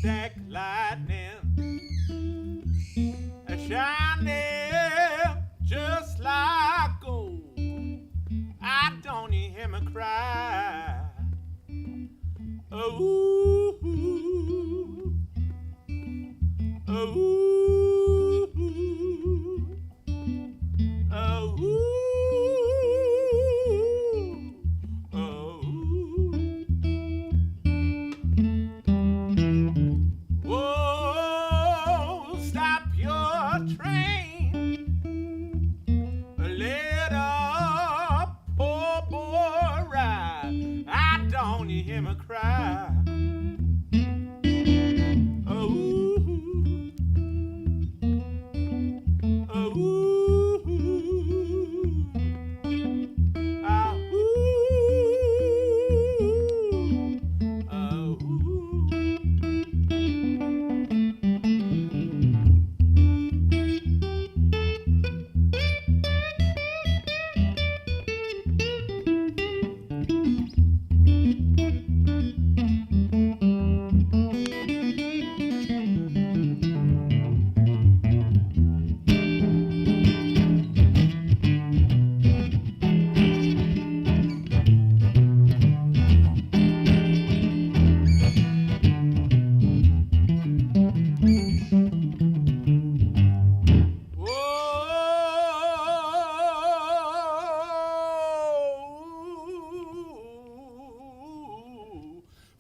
smokestack lightning, shining just like gold. I don't hear me cry. Oh, oh, oh. You hear me cry. Oh, oh, ah, oh.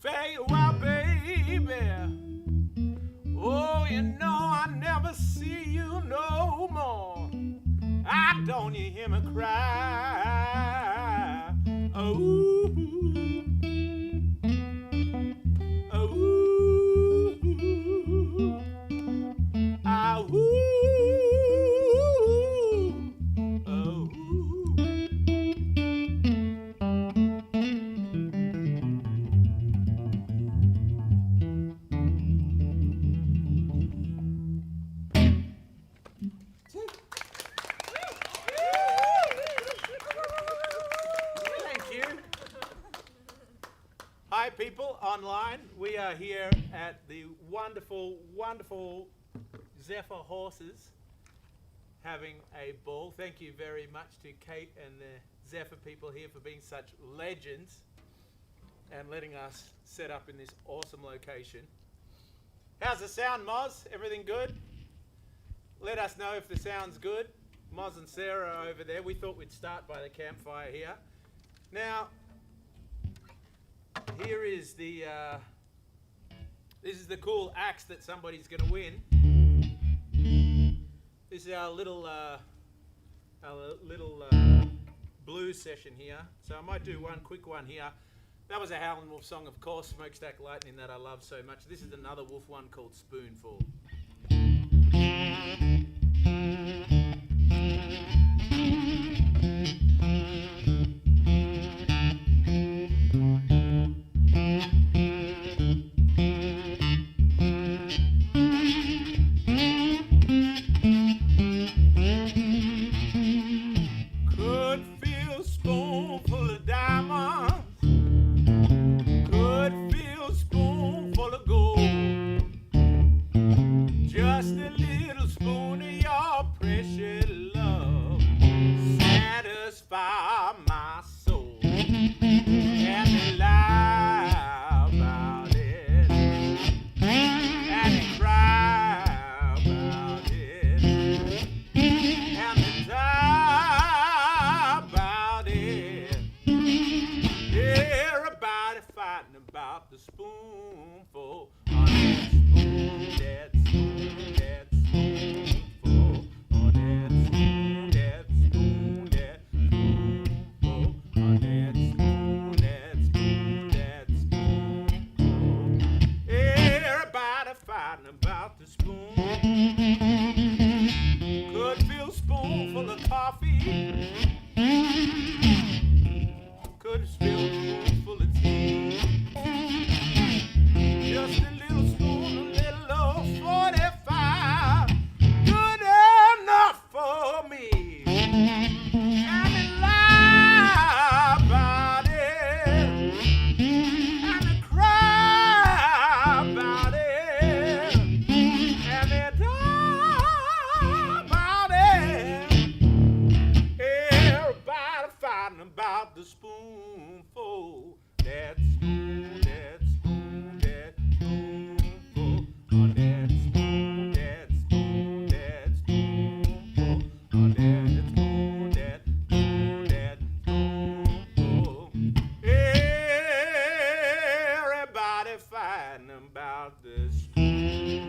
Farewell, baby. Oh, you know I never see you no more. I don't you hear me cry. Oh, oh, ah, oh. Hi people online, we are here at the wonderful Zephyr Horses having a ball. Thank you very much to Kate and the Zephyr people here for being such legends and letting us set up in this awesome location. How's the sound, Moz? Everything good? Let us know if the sound's good. Moz and Sarah are over there. We thought we'd start by the campfire here. Now, here is the, this is the cool axe that somebody's going to win. This is our little blues session here. So I might do one quick one here. That was a Howlin' Wolf song, of course, Smokestack Lightning, that I love so much. This is another Wolf one called Spoonful. the street.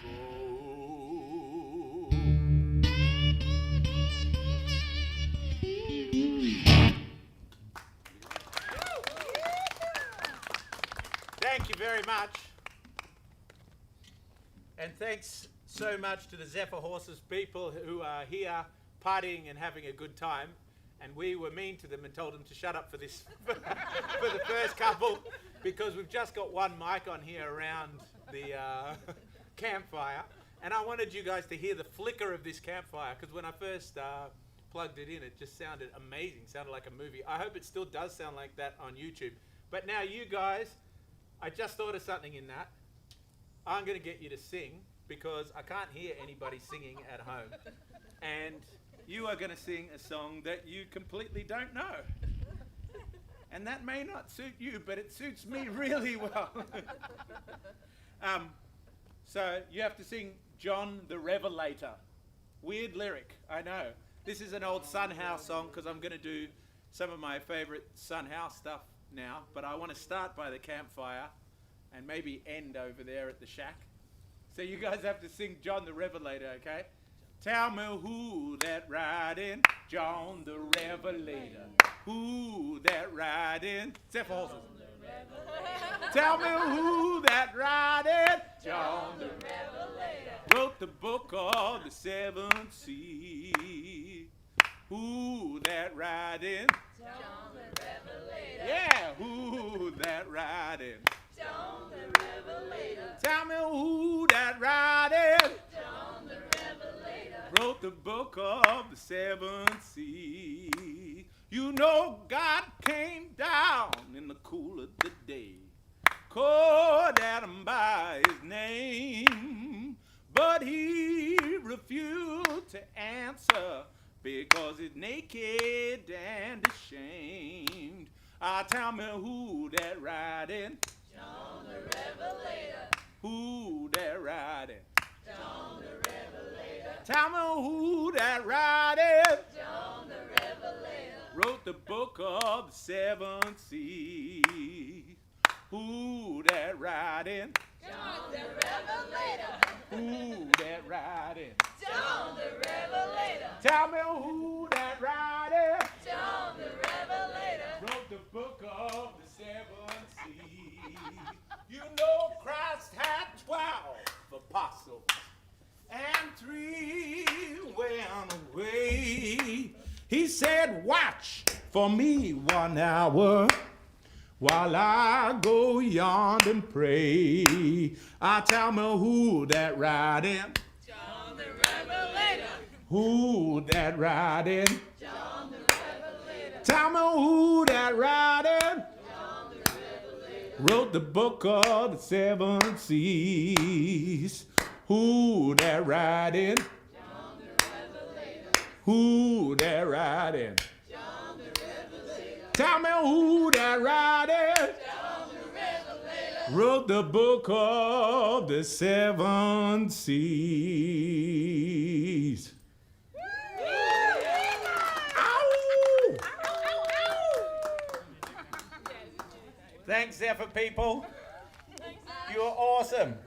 Oh. Thank you very much. And thanks so much to the Zephyr Horses people who are here partying and having a good time. And we were mean to them and told them to shut up for this for the first couple, because we've just got one mic on here around the campfire. And I wanted you guys to hear the flicker of this campfire, because when I first plugged it in, it just sounded amazing, sounded like a movie. I hope it still does sound like that on YouTube. But now you guys, I just thought of something in that. I'm going to get you to sing, because I can't hear anybody singing at home. And you are going to sing a song that you completely don't know. And that may not suit you, but it suits me really well. So you have to sing John the Revelator. Weird lyric, I know. This is an old Son House song, because I'm going to do some of my favorite Son House stuff now. But I want to start by the campfire and maybe end over there at the shack. So you guys have to sing John the Revelator, okay? Tell me who that riding, John the Revelator. Who that riding, Zephyr Horses. Tell me who that riding, John the Revelator. Wrote the book of the seven seas. Who that riding, John the Revelator. yeah, who that riding. John the Revelator. Tell me who that riding. John the Revelator. Wrote the book of the seven seas. You know God came down in the cool of the day, called Adam by his name, but he refused to answer because he's naked and ashamed. Tell me who that riding. John the Revelator. Who that riding? John the Revelator. Tell me who that riding. John the Revelator. Wrote the book of the seven seas. Who that riding? John the Revelator. Who that riding? John the Revelator. Tell me who that riding? John the Revelator. Wrote the book of the seven seas. You know Christ had 12 apostles, and 3 went away. He said, watch for me 1 hour while I go yonder and pray. Tell me who that riding. John the Revelator. Who that riding? John the Revelator. Tell me who that riding. John the Revelator. Wrote the book of the seven seas. Who that riding? John the Revelator. Who that riding? John the Revelator. Tell me who that riding? John the Revelator. Wrote the book of the seven seas. Ow! Thanks, Zephyr people. You're awesome.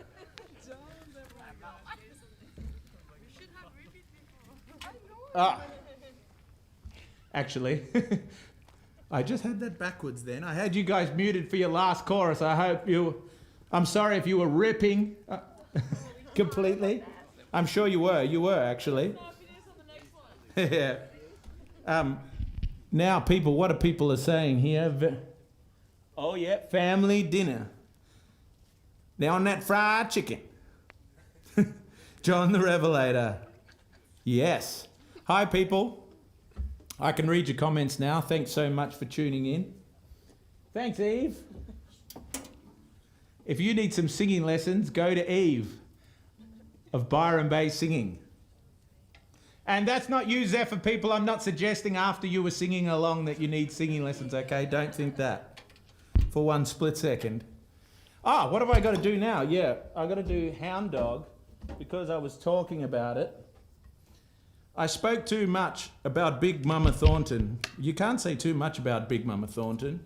Actually, I just had that backwards then. I had you guys muted for your last chorus. I'm sorry if you were ripping completely. I'm sure you were. You were, actually. Yeah. Now, people, what are people are saying here? Oh, yeah, family dinner. Now on that fried chicken. John the Revelator. Yes. Hi, people. I can read your comments now. Thanks so much for tuning in. Thanks, Eve. If you need some singing lessons, go to Eve of Byron Bay Singing. And that's not you, Zephyr people. I'm not suggesting after you were singing along that you need singing lessons, okay? Don't think that for one split second. What have I got to do now? Yeah, I've got to do Hound Dog because I was talking about it. I spoke too much about Big Mama Thornton. You can't say too much about Big Mama Thornton.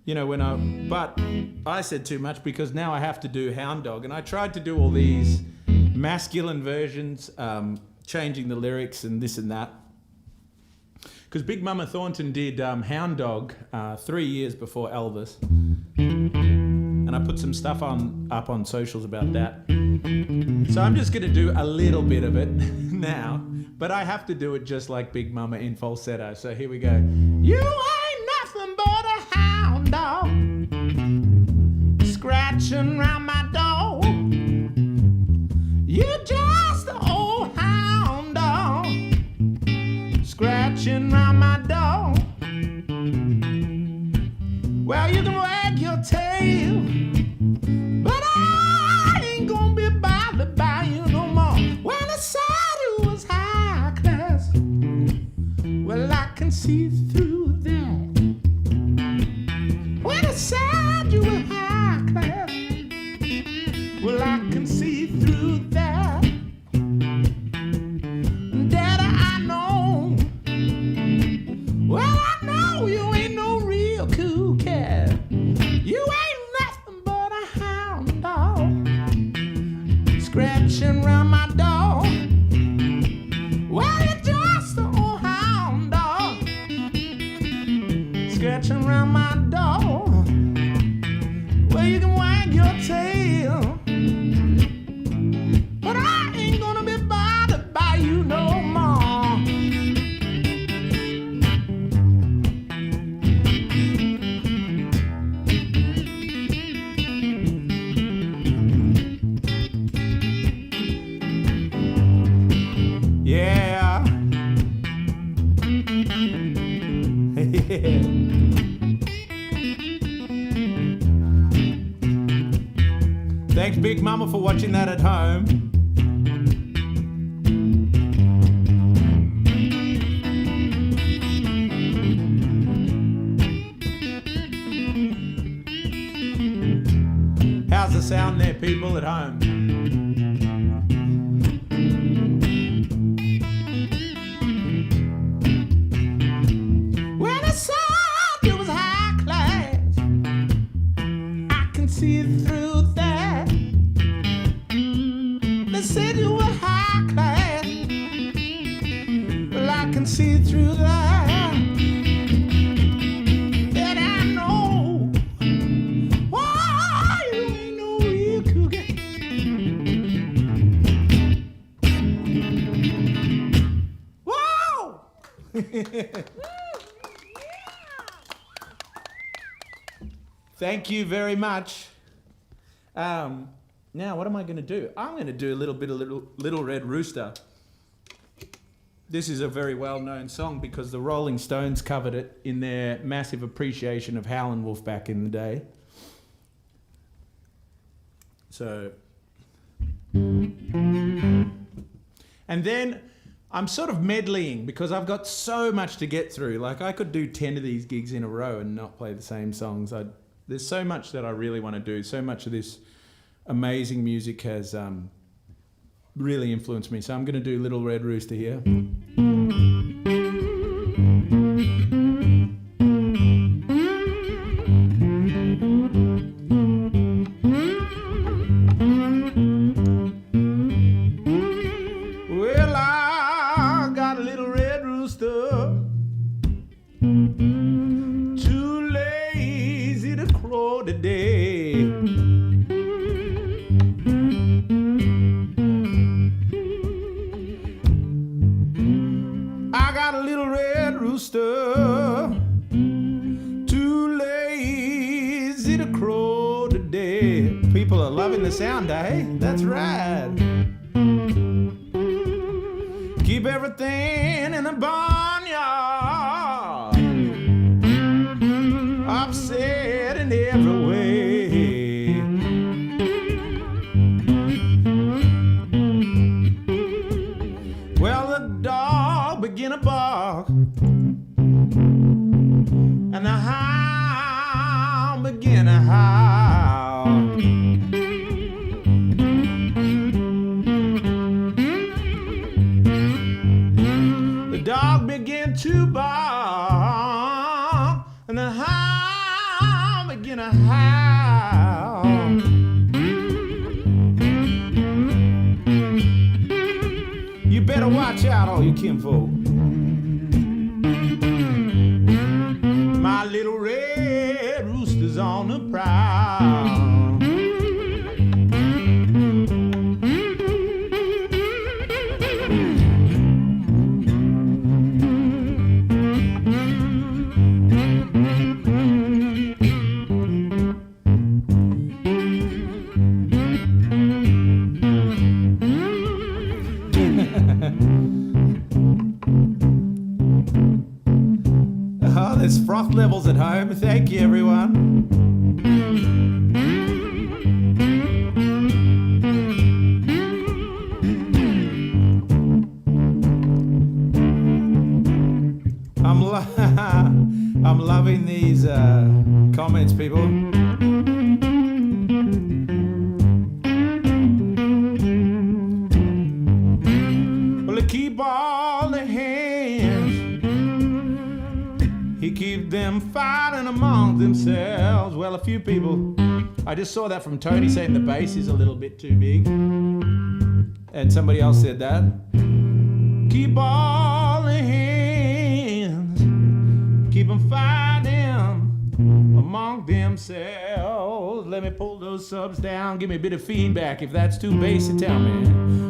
you know, but I said too much because now I have to do Hound Dog, and I tried to do all these masculine versions, changing the lyrics and this and that. Because Big Mama Thornton did Hound Dog 3 years before Elvis. And I put some stuff up on socials about that. So I'm just going to do a little bit of it now. But I have to do it just like Big Mama in falsetto. So here we go. You ain't nothing but a hound dog, scratching round my door. You're just an old hound dog, scratching round my door. Well, you can wag your tail, but I ain't gonna be bothered by you no more. When I said it was high class, well, I can see through that. When I said you were high class, well, I can see through that. Daddy, I know, well, I know you ain't no real cool cat. You ain't nothing but a hound dog, scratching round my door. Well, you're just an old hound dog, scratching round my door. Well, you can wag your tail, but I ain't gonna be bothered by you no more. Yeah. Thanks, Big Mama, for watching that at home. How's the sound there, people at home? When I said you was high class, I can see through that. They said you were high class, well, I can see through that. And I know, why you ain't no real cougar. Whoa! Thank you very much. Now, what am I going to do? I'm going to do a little bit of Little Red Rooster. This is a very well-known song because the Rolling Stones covered it in their massive appreciation of Howlin' Wolf back in the day. So, and then I'm sort of medleying because I've got so much to get through. Like, I could do 10 of these gigs in a row and not play the same songs. There's so much that I really want to do. So much of this amazing music has really influenced me. So I'm going to do Little Red Rooster here. Well, I got a little red rooster, too lazy to crow today. I got a little red rooster, too lazy to crow today. People are loving the sound, eh? That's right. Keep everything in the barnyard upset in every way. Well, the dog began to bark, and the hound began to howl. The dog began your kinfolk. My little red rooster's on the prowl. Oh, there's froth levels at home. Thank you, everyone. I'm loving these comments, people. Well, they keep all the hands. He keep them fighting among themselves. Well, a few people. I just saw that from Tony saying the bass is a little bit too big. And somebody else said that. Keep all the hands. Keep them fighting among themselves. Let me pull those subs down. Give me a bit of feedback if that's too bassy. Tell me.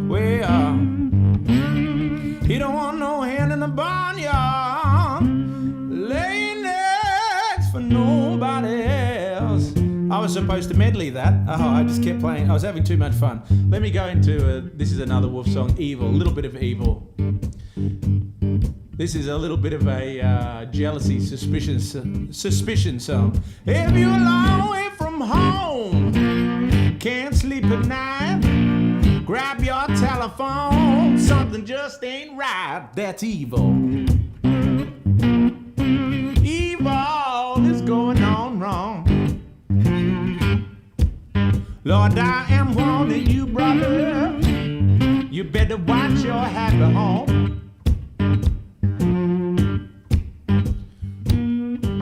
Well, he don't want no hand in the barnyard, laying eggs for nobody else. I was supposed to medley that. Oh, I just kept playing. I was having too much fun. Let me go into this is another Wolf song, Evil. A little bit of Evil. This is a little bit of a jealousy, suspicion song. If you're a long way from home, can't sleep at night, grab your telephone, something just ain't right. That's evil. Evil is going on wrong. Lord, I am warning you, brother. You better watch your happy home.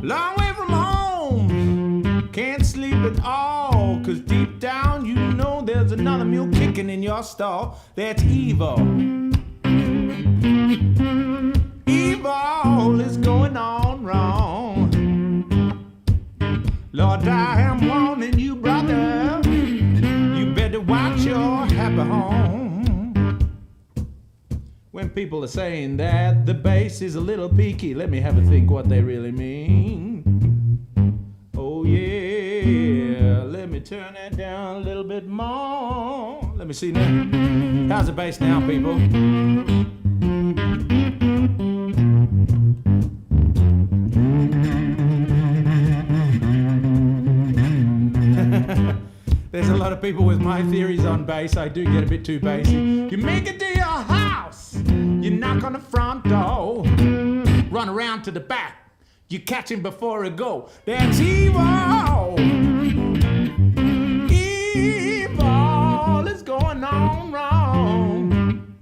Long way from home, can't sleep at all, 'cause deep down you know there's another mule kicking in your stall. That's evil. Evil is going on wrong. Lord, I am warning you, brother. You better watch your happy home. When people are saying that the bass is a little peaky, let me have a think what they really mean. Oh yeah, let me turn that down a little bit more. Let me see now. How's the bass now, people? There's a lot of people with my theories on bass. I do get a bit too bassy. You make it to your house, you knock on the front door, run around to the back, you catch him before he go. That's evil. Evil is going on wrong.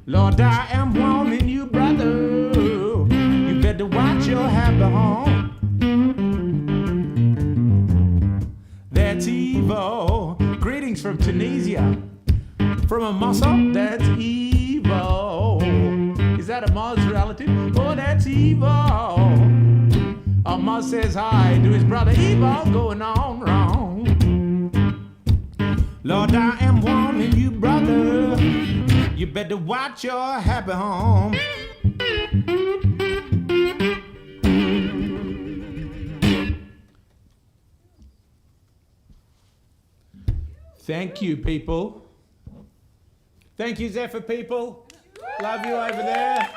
Lord, I am warning you, brother. You better watch your happy home. That's evil. Greetings from Tunisia. From a Mossop, that's evil. Is that a Moz relative? Oh, that's evil. A Moz says hi to his brother. Evil going on wrong. Lord, I am warning you, brother. You better watch your happy home. Thank you, people. Thank you, Zephyr people. Love you over there.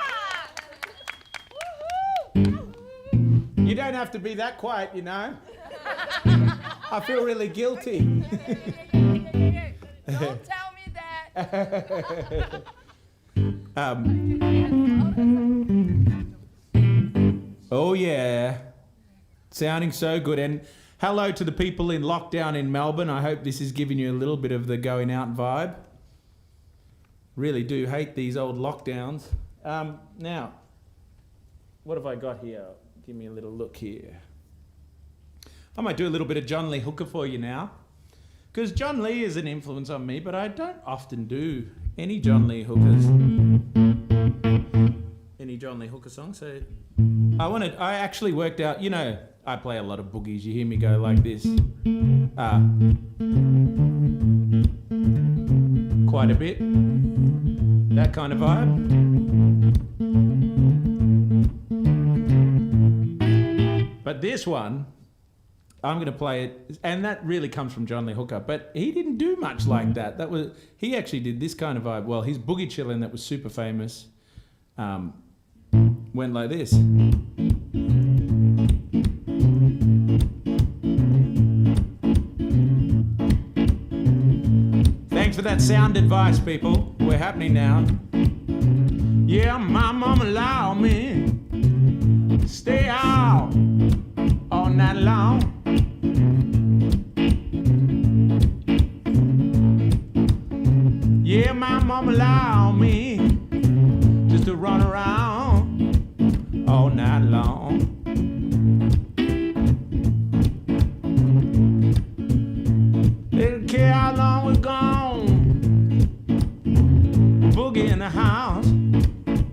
You don't have to be that quiet, you know. I feel really guilty. Don't tell me that. Oh yeah, sounding so good. And hello to the people in lockdown in Melbourne. I hope this is giving you a little bit of the going out vibe. Really do hate these old lockdowns. Now, what have I got here? Give me a little look here. I might do a little bit of John Lee Hooker for you now, because John Lee is an influence on me, but I don't often do any John Lee Hookers. any John Lee Hooker song. So I actually worked out, you know, I play a lot of boogies. You hear me go like this. Quite a bit. That kind of vibe. But this one, I'm going to play it, and that really comes from John Lee Hooker, but he didn't do much like that. He actually did this kind of vibe. Well, his Boogie Chillin' that was super famous went like this. Thanks for that sound advice, people. We're happening now. Yeah, my mama allowed me to stay out all night long. Yeah, my mama allowed me just to run around all night long. They didn't care how long we're gone. Boogie in the house.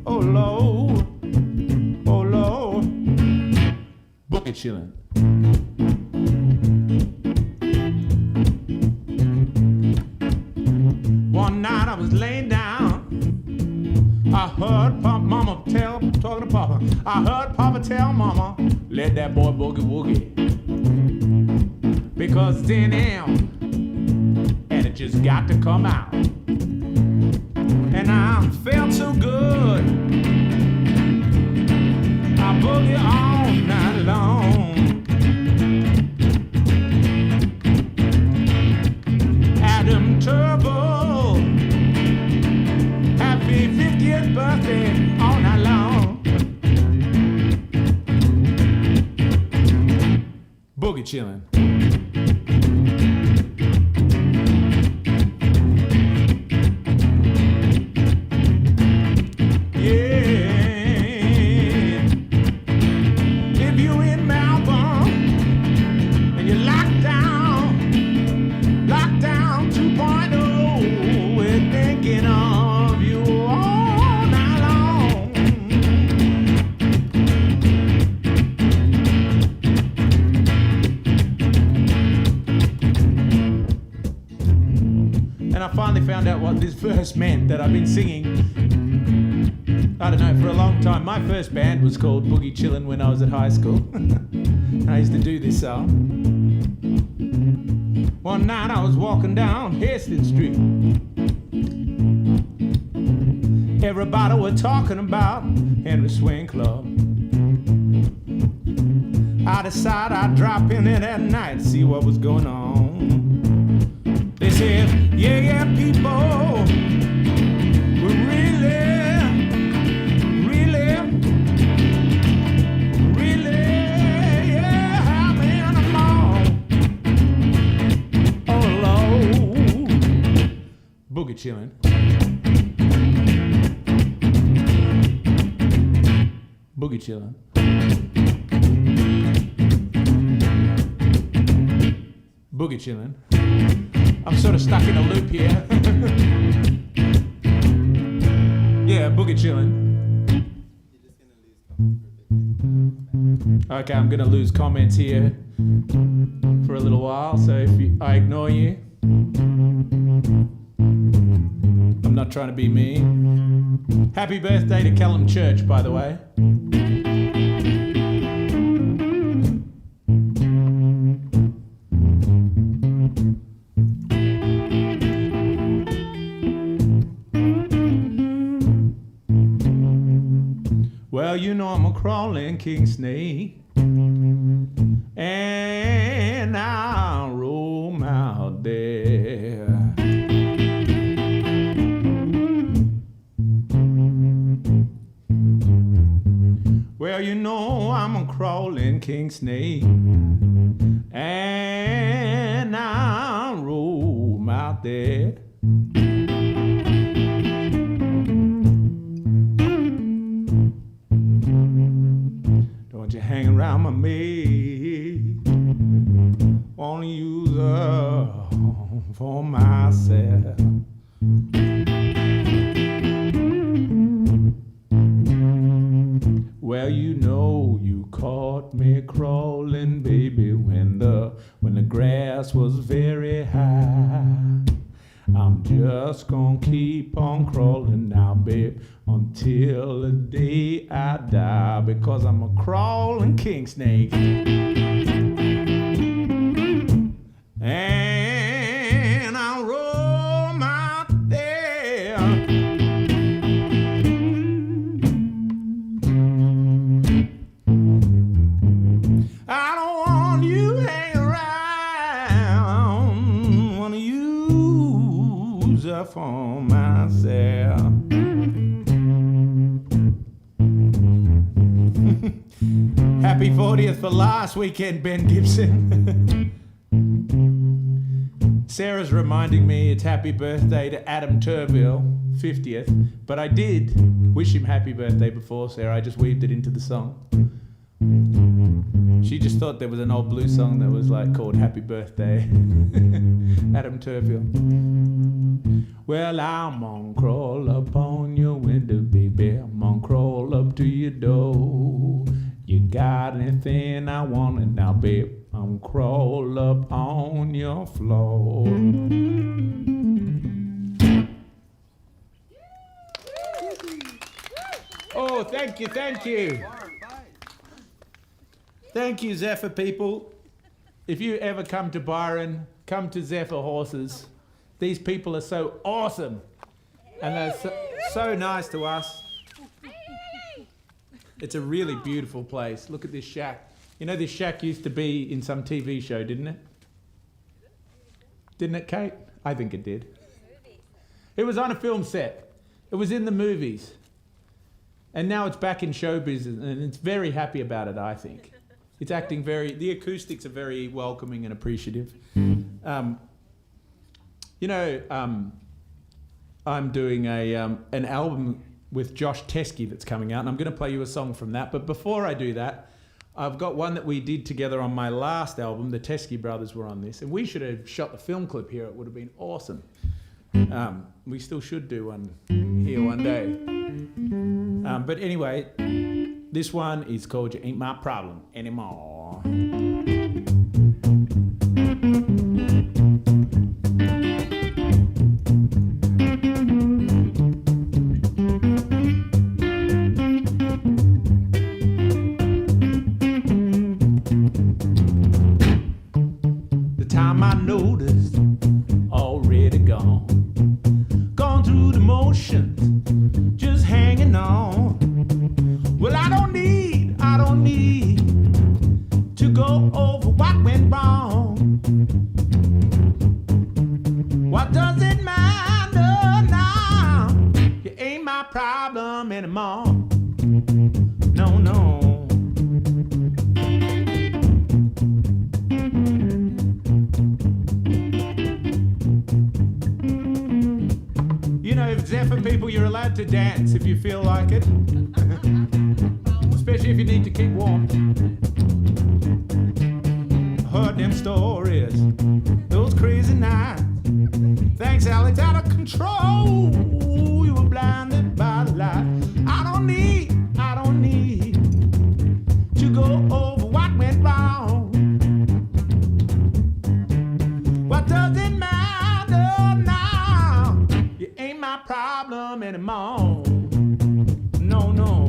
Oh Lord, oh Lord. Boogie chillin'. One night I was laying down. I heard Mama talking to Papa. I heard Papa tell Mama, let that boy boogie woogie. Because it's in him, and it just got to come out. And I felt so good. I boogie all night long. Adam Turbo, happy 50th birthday all night long. Boogie chillin'. And I finally found out what this verse meant that I've been singing, I don't know, for a long time. My first band was called Boogie Chillin' when I was at high school. I used to do this song. One night I was walking down Hastings Street. Everybody was talking about Henry Swing Club. I decided I'd drop in there that night, see what was going on. They said, yeah, people, we really, yeah, having them all. Oh, Lord. Boogie chillin'. Boogie chillin'. Boogie chillin'. I'm sort of stuck in a loop here. Yeah, boogie chillin'. Okay, I'm gonna lose comments here for a little while, so if I ignore you, I'm not trying to be mean. Happy birthday to Callum Church, by the way. Well, you know I'm a crawling king snake, and I'll roam out there. Well, you know I'm a crawling king snake, and I'll roam out there. Don't you hang around my maid, wanna use her for myself. I'm just gonna keep on crawling now, babe, until the day I die, because I'm a crawling king snake. And I'll roam out there. I don't want you hanging around. Wanna use her for myself. Happy 40th for last weekend, Ben Gibson. Sarah's reminding me it's happy birthday to Adam Turville, 50th. But I did wish him happy birthday before, Sarah. I just weaved it into the song. She just thought there was an old blues song that was like called Happy Birthday. Adam Turville. Well, I'm gonna crawl up on your window, baby. I'm gonna crawl up to your door. You got anything I want it now, babe? I'm crawl up on your floor. Oh, thank you, thank you. Thank you, Zephyr people. If you ever come to Byron, come to Zephyr Horses. These people are so awesome. And they're so nice to us. It's a really beautiful place. Look at this shack. You know, this shack used to be in some TV show, didn't it? Didn't it, Kate? I think it did. It was on a film set. It was in the movies. And now it's back in show business, and it's very happy about it, I think. It's acting the acoustics are very welcoming and appreciative. I'm doing an album with Josh Teskey that's coming out, and I'm going to play you a song from that. But before I do that, I've got one that we did together on my last album. The Teskey brothers were on this, and we should have shot the film clip here. It would have been awesome. We still should do one here one day. But anyway, this one is called You Ain't My Problem Anymore. The time I noticed, already gone. Gone through the motions, just hanging on. Well, I don't need to go over what went wrong. What does it matter now? You ain't my problem anymore. No, no. You know, Zephyr people, you're allowed to dance if you feel like it. Especially if you need to keep warm. Heard them stories, those crazy nights. Thanks, Alex, out of control. You were blinded by the light. I don't need to go over what went wrong. What does it matter now? You ain't my problem anymore. No, no.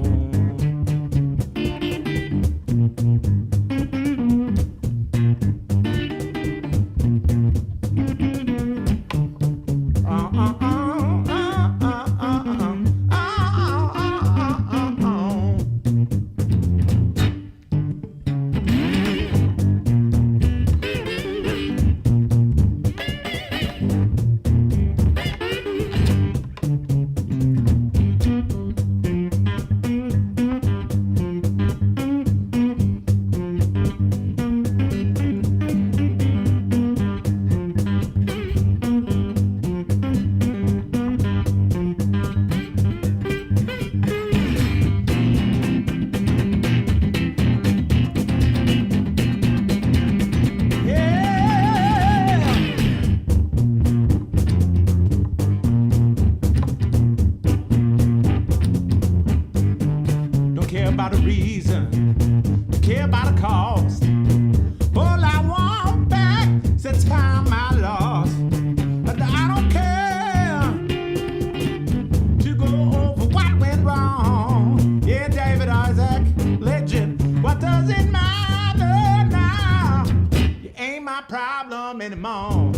problem anymore.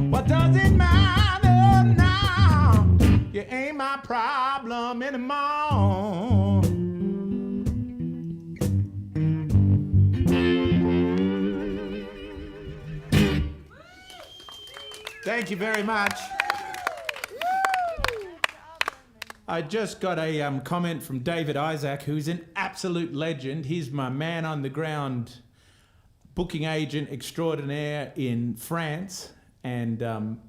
What does it matter now? You ain't my problem anymore. Thank you very much. I just got a comment from David Isaac, who's an absolute legend. He's my man on the ground booking agent extraordinaire in France. And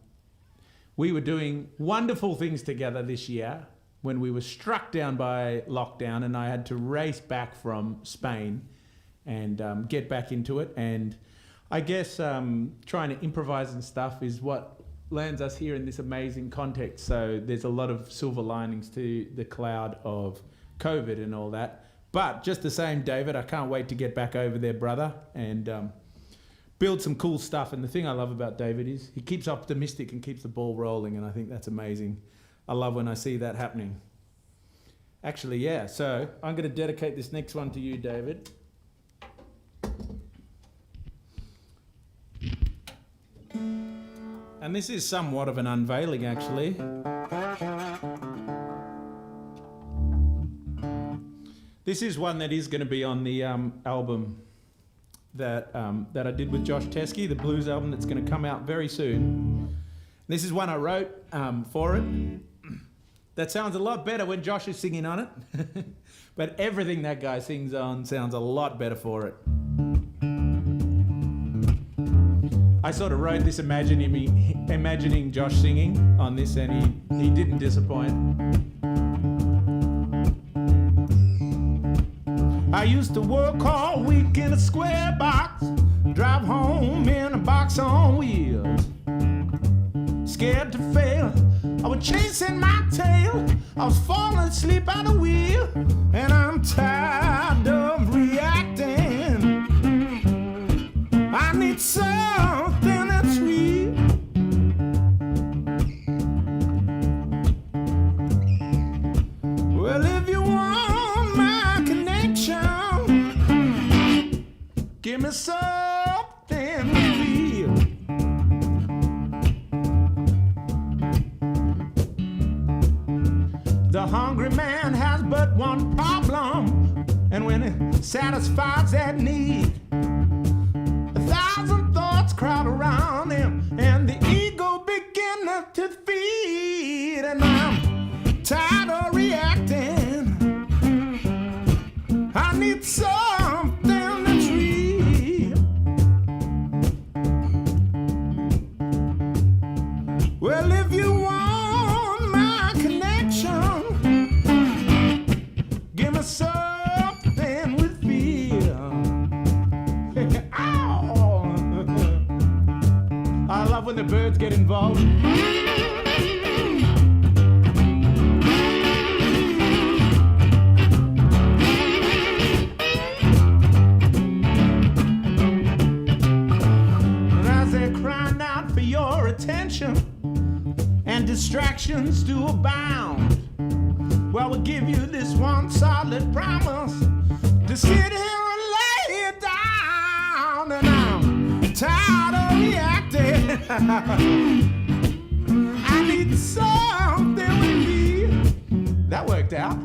we were doing wonderful things together this year when we were struck down by lockdown, and I had to race back from Spain and get back into it. And I guess trying to improvise and stuff is what lands us here in this amazing context. So there's a lot of silver linings to the cloud of COVID and all that. But just the same, David, I can't wait to get back over there, brother, and build some cool stuff. And the thing I love about David is he keeps optimistic and keeps the ball rolling, and I think that's amazing. I love when I see that happening. Actually, yeah, so I'm going to dedicate this next one to you, David. And this is somewhat of an unveiling, actually. This is one that is going to be on the album that I did with Josh Teskey, the blues album that's going to come out very soon. This is one I wrote for it. That sounds a lot better when Josh is singing on it. But everything that guy sings on sounds a lot better for it. I sort of wrote this imagining Josh singing on this, and he didn't disappoint. I used to work all week in a square box, drive home in a box on wheels. Scared to fail, I was chasing my tail, I was falling asleep at the wheel, and I'm tired of reacting. I need something that's real. Well, if you want my connection, give me something real. The hungry man has but one problem, and when it satisfies that need, 1,000 thoughts crowd around him, and the ego begins to feed. And I'm tired of reacting. I need something that's real. Well, if you want my connection, give me something with feel. I love when the birds get involved. And as they're crying out for your attention and distractions do abound, well, we'll give you this one solid promise to sit here and lay it down. And I'm tired of reacting. I need something with me. That worked out.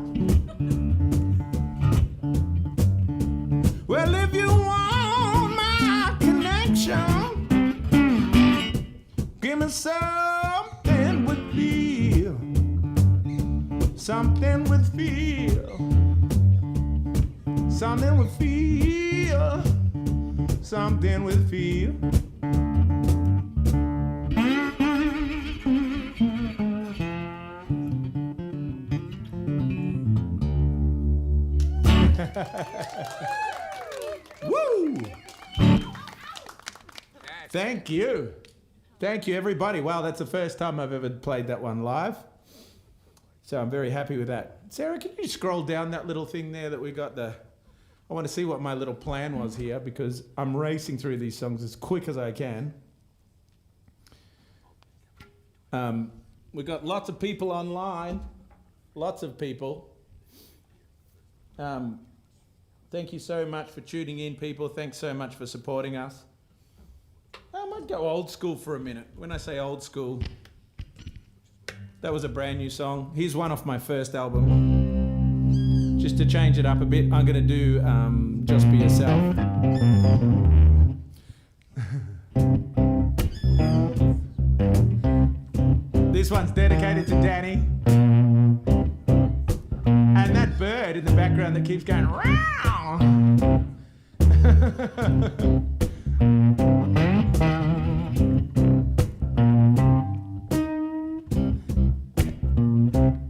Well, if you want my connection, give me something with feel. Something with feel. Something with feel. Something with feel. Woo! Thank you. Thank you, everybody. Wow, that's the first time I've ever played that one live. So I'm very happy with that. Sarah, can you scroll down that little thing there that we got there? I want to see what my little plan was here because I'm racing through these songs as quick as I can. We've got lots of people online. Lots of people. Thank you so much for tuning in, people. Thanks so much for supporting us. I might go old school for a minute. When I say old school, that was a brand new song. Here's one off my first album. Just to change it up a bit, I'm going to do Just Be Yourself. This one's dedicated to Danny. And that bird in the background that keeps going, "Row!"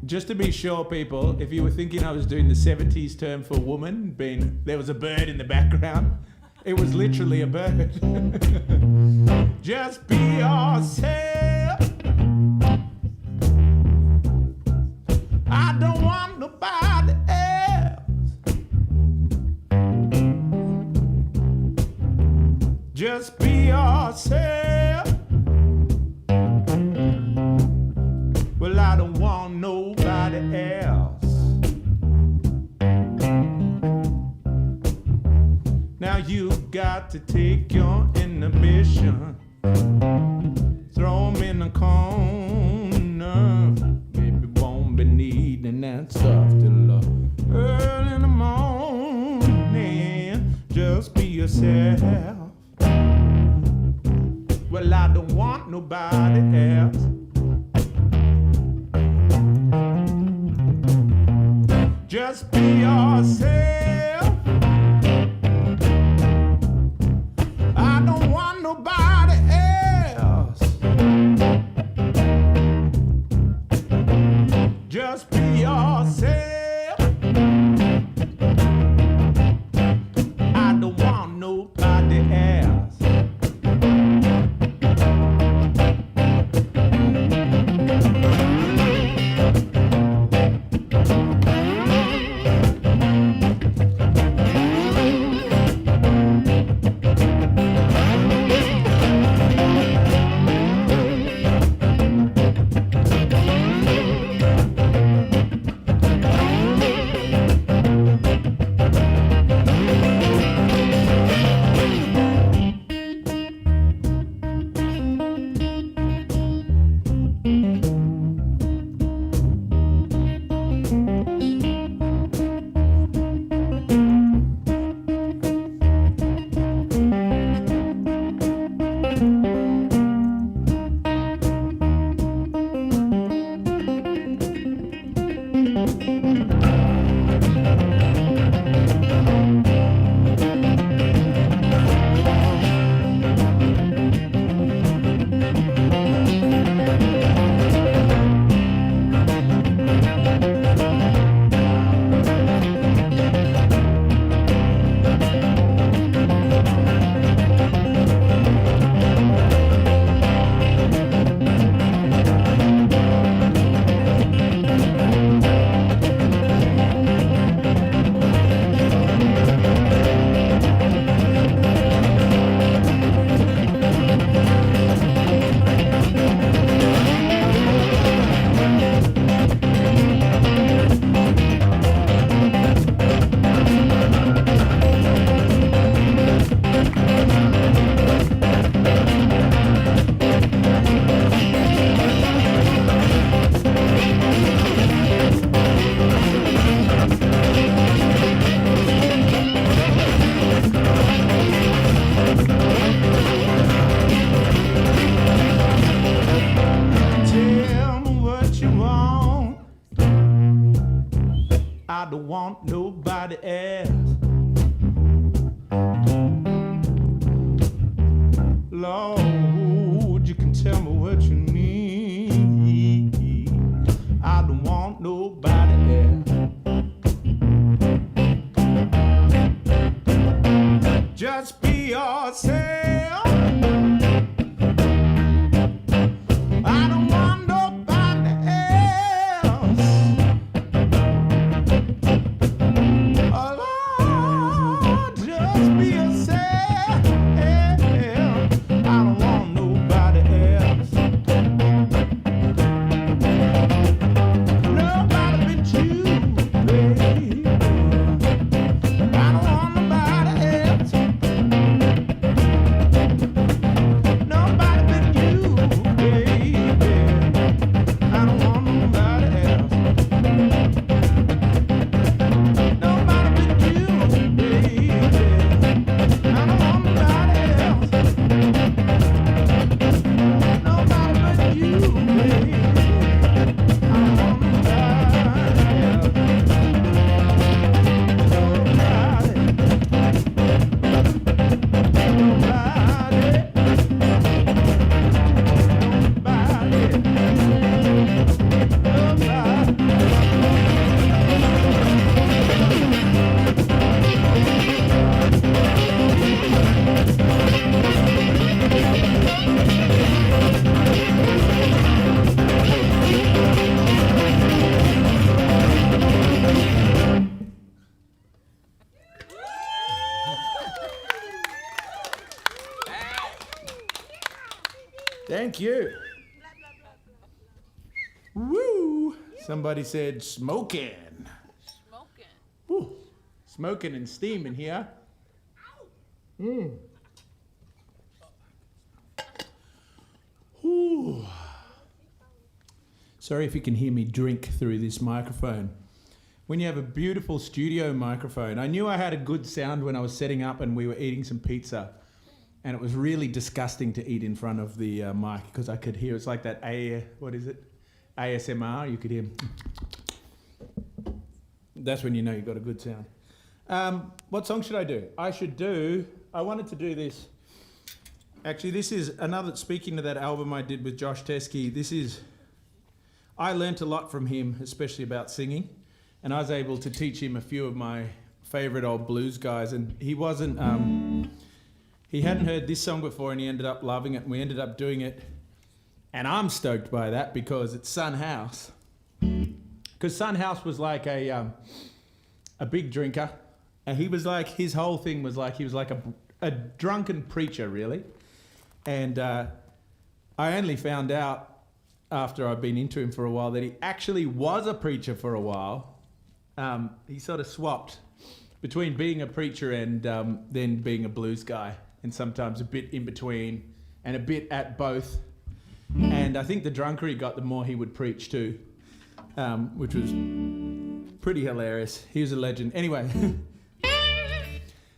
Just to be sure, people, if you were thinking I was doing the 70s term for woman, being there was a bird in the background, it was literally a bird. Just be yourself. I don't want nobody else. Just be yourself. Well, I don't want nobody else. Now you've got to take your inhibition, throw 'em in the corner. Maybe won't be needing that stuff till early in the morning. Just be yourself. Well, I don't want nobody else. Just be yourself. I don't want nobody else. Just be yourself. I don't want nobody else. I don't want nobody else. Lord, you can tell me what you need. I don't want nobody else. Just be yourself. I don't want nobody else. Oh Lord, just be yourself. I don't want nobody else. Nobody but you, baby. I don't want Thank you. Woo! Somebody said smoking. Smoking. Woo. Smoking and steaming here. Mmm. Ooh. Sorry if you can hear me drink through this microphone. When you have a beautiful studio microphone, I knew I had a good sound when I was setting up and we were eating some pizza, and it was really disgusting to eat in front of the mic because I could hear, it's like that ASMR, you could hear. That's when you know you've got a good sound. What song should I do? I wanted to do this. Actually, this is another, speaking to that album I did with Josh Teskey, I learnt a lot from him, especially about singing, and I was able to teach him a few of my favourite old blues guys, and he hadn't heard this song before and he ended up loving it, and we ended up doing it, and I'm stoked by that because it's Son House. Because Son House was like a big drinker, and he was like, his whole thing was like, he was like a drunken preacher, really. And I only found out after I'd been into him for a while that he actually was a preacher for a while. He sort of swapped between being a preacher and then being a blues guy, and sometimes a bit in between and a bit at both. And I think the drunker he got, the more he would preach too, which was pretty hilarious. He was a legend. Anyway,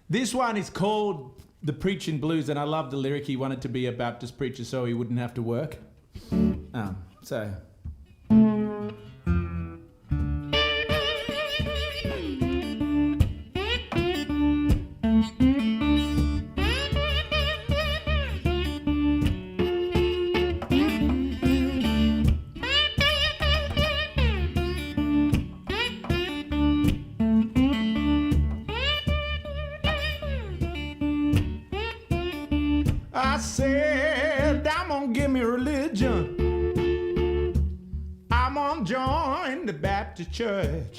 this one is called The Preaching Blues, and I love the lyric. He wanted to be a Baptist preacher so he wouldn't have to work. I said, I'm gonna give me religion. I'm gonna join the Baptist church.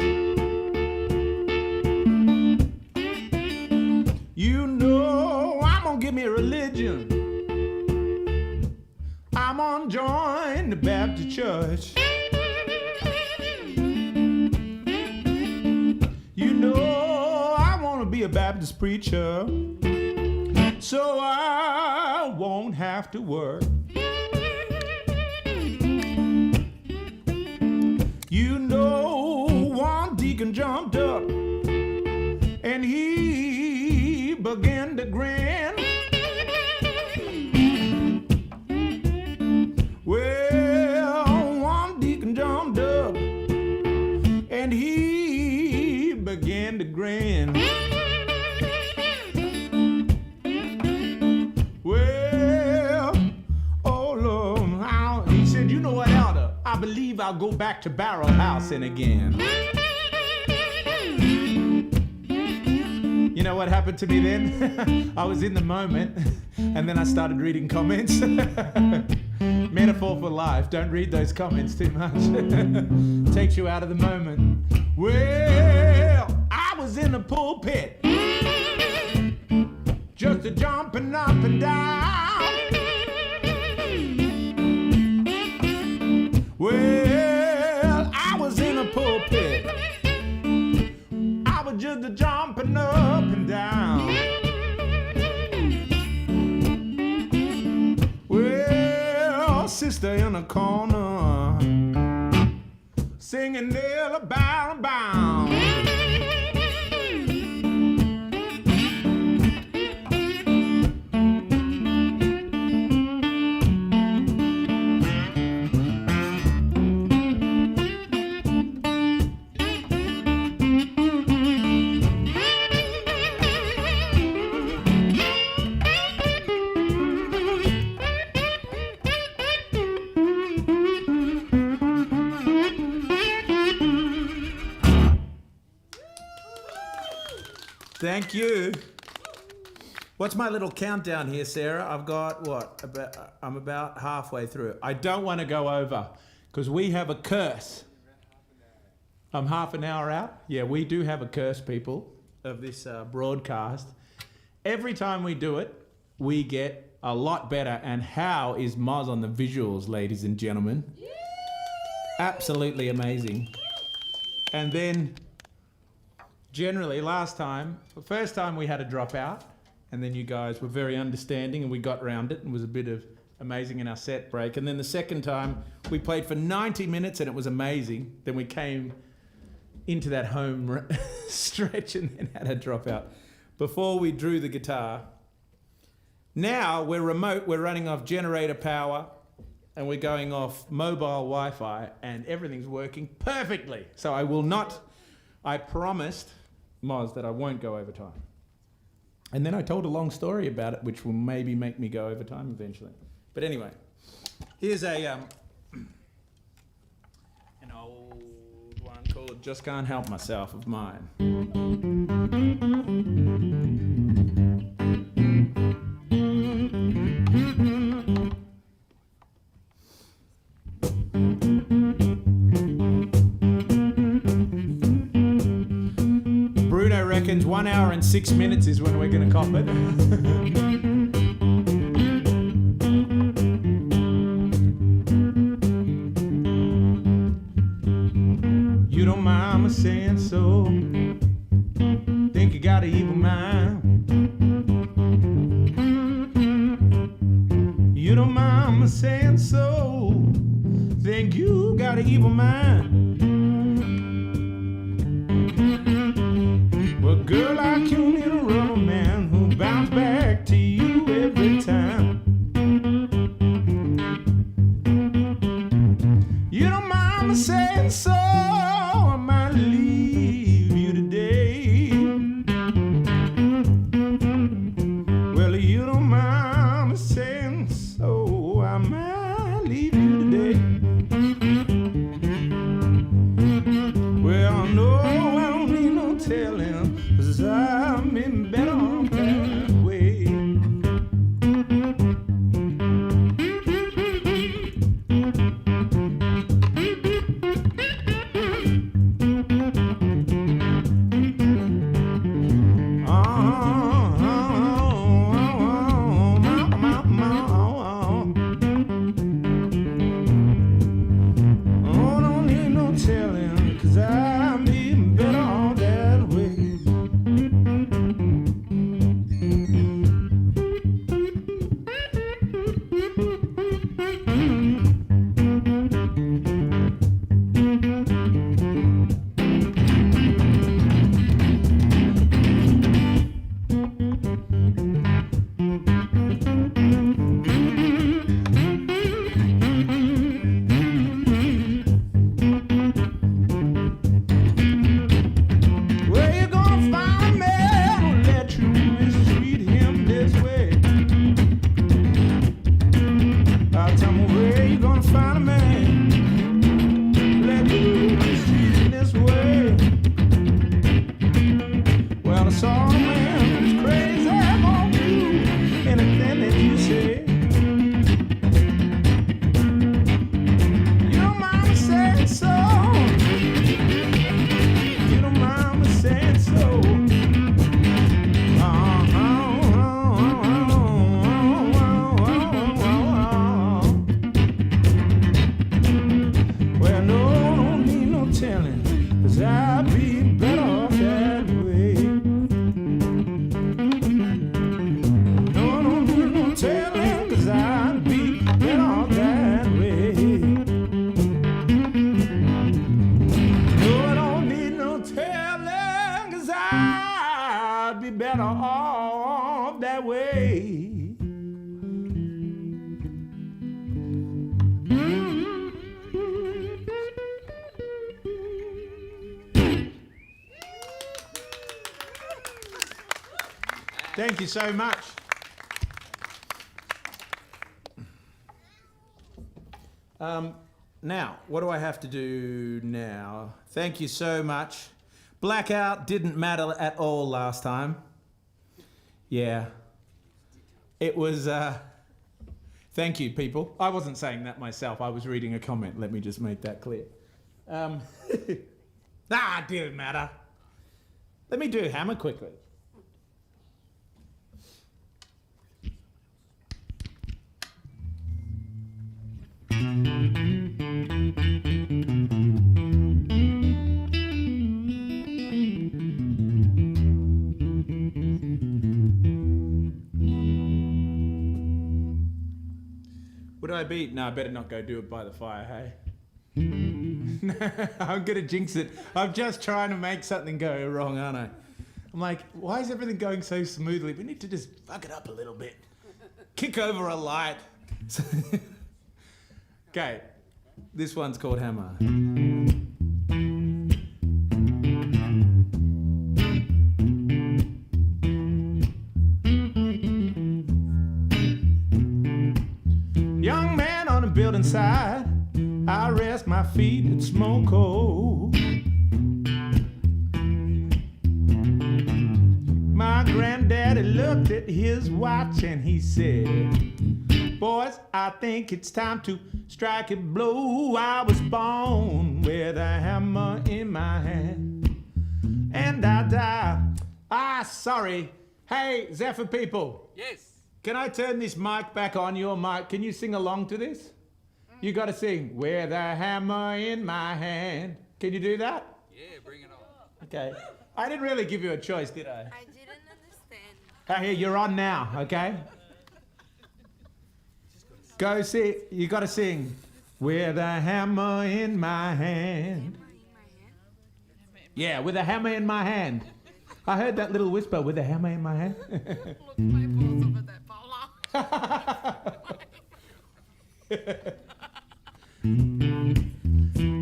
You know I'm gonna give me religion. I'm gonna join the Baptist church. You know I wanna be a Baptist preacher, so I won't have to work. You know, one deacon jumped up and he began to grin. Well, one deacon jumped up and he began to grin. I believe I'll go back to Barrel Housing again. You know what happened to me then? I was in the moment, and then I started reading comments. Metaphor for life. Don't read those comments too much. Takes you out of the moment. Well, I was in the pulpit, just a jumping up and down. Well, I was in a pulpit. I was just a jumping up and down. Well, sister in a corner singing nail about bound. Thank you. What's my little countdown here, Sarah? I've got what? I'm about halfway through. I don't want to go over because we have a curse. I'm half an hour out. Yeah, we do have a curse, people, of this broadcast. Every time we do it, we get a lot better. And how is Moz on the visuals, ladies and gentlemen? Absolutely amazing. And then, generally, the first time we had a dropout, and then you guys were very understanding and we got around it and it was a bit of amazing in our set break. And then the second time, we played for 90 minutes and it was amazing. Then we came into that home stretch and then had a dropout before we drew the guitar. Now we're remote, we're running off generator power and we're going off mobile Wi-Fi and everything's working perfectly. So I promised Moz that I won't go overtime. And then I told a long story about it, which will maybe make me go overtime eventually. But anyway, here's an old one called Just Can't Help Myself of mine. Bruno reckons 1 hour and 6 minutes is when we're going to cop it. You don't mind me saying so. Think you got an evil mind. You don't mind me saying so. Think you got an evil mind. Well, girl like you need a rubber man who bounce back to you every time. You don't mind me saying so. I might leave you today. Well, you don't mind me saying so. I might leave you today. Well, no, I don't need no telling, 'cause I've been better on that way. Oh, don't need no telling, 'cause I've been better on that way. Where you gonna find a man who'll let you mistreat him this way? Tell me where you gonna find a man who'll let you mistreat him this way? Well, I saw a man who's crazy on you, anything that you say. You don't mind me saying so. You don't mind me saying so. Well, no, don't need no telling, 'cause I'd be better off that way. No, don't need no telling, 'cause I'd be better off that way. No, I don't need no telling, 'cause I'd be better off that way. Thank you so much. Now, what do I have to do now? Thank you so much. Blackout didn't matter at all last time. Yeah. It was, thank you, people. I wasn't saying that myself. I was reading a comment. Let me just make that clear. It didn't matter. Let me do Hammer quickly. Would I be? No, I better not go do it by the fire, hey? I'm gonna jinx it. I'm just trying to make something go wrong, aren't I? I'm like, why is everything going so smoothly? We need to just fuck it up a little bit. Kick over a light. Okay, this one's called Hammer. Young man on the building side, I rest my feet and smoke cold. My granddaddy looked at his watch and he said, boys, I think it's time to strike a blow. I was born with a hammer in my hand, and I die. Sorry. Hey, Zephyr people. Yes. Can I turn this mic back on, your mic? Can you sing along to this? You got to sing, with a hammer in my hand. Can you do that? Yeah, bring it on. Okay. I didn't really give you a choice, did I? I didn't understand. Hey, you're on now, okay? Go see. You got to sing, with a hammer in my hand. Hammer in my hand. Yeah, with a hammer in my hand. I heard that little whisper, with a hammer in my hand. Look, my balls over that ball.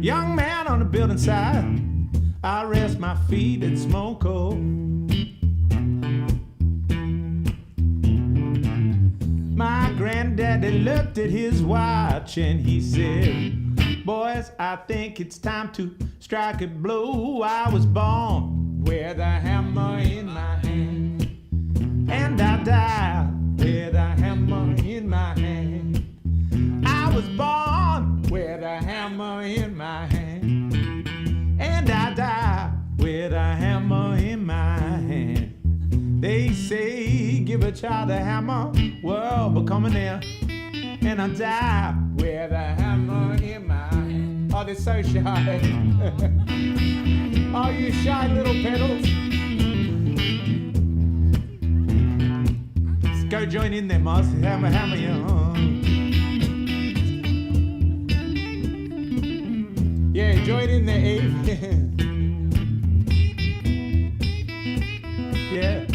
Young man on the building side, I rest my feet and smoke cold. My granddaddy looked at his watch and he said, boys, I think it's time to strike a blow. I was born with a hammer in my hand, and I die with a hammer in my hand. I was born with a hammer in my hand, and I die with a hammer in my hand. They say give a child a hammer, world will come in there, and I die with a hammer in my hand. Oh, they're so shy. Oh, you shy little pedals. Go join in there, Moss. Hammer, hammer, yeah, join in there, Eve. Yeah.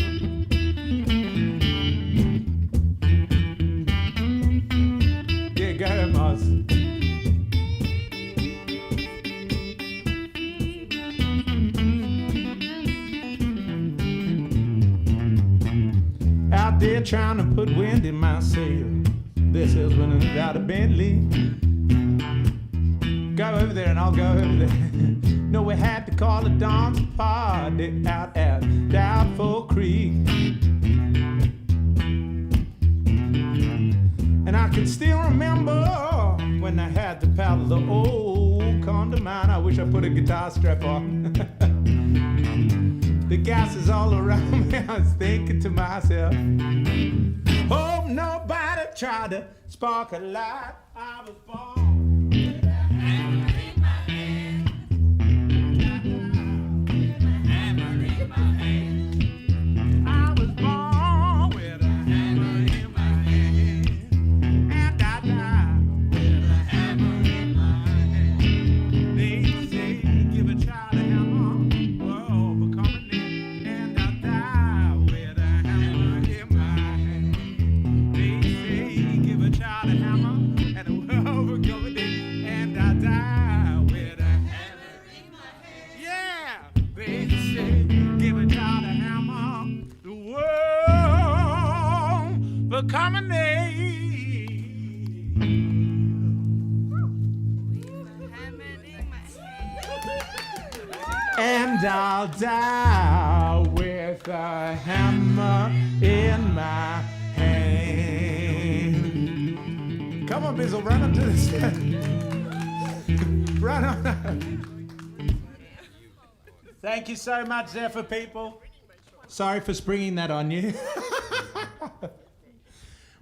Yeah, go, Moss. Out there trying to put wind in my sail. This is running without a Bentley. Go over there and I'll go over there. No, we had to call a dance party out at Doubtful Creek. And I can still remember when I had to paddle the old Condamine. I wish I put a guitar strap on. The gas is all around me. I was thinking to myself, hope nobody tried to spark a light. I was born with a hammer in my hand. Hammer in my hand. I was born with a hammer in my hand, and I died with a hammer in my hand. They say give a child a hammer, world will come in there, and I die with a hammer in my hand. They say give a child a hammer, and the world will come in there, and I die with a hammer in my hand. Yeah, they say give a child a hammer, the world will come in there. Hammer in my hand. And I'll die with a hammer in my hand. Come on, Bizzle, run up to the stage. Run on. Thank you so much, Zephyr people. Sorry for springing that on you.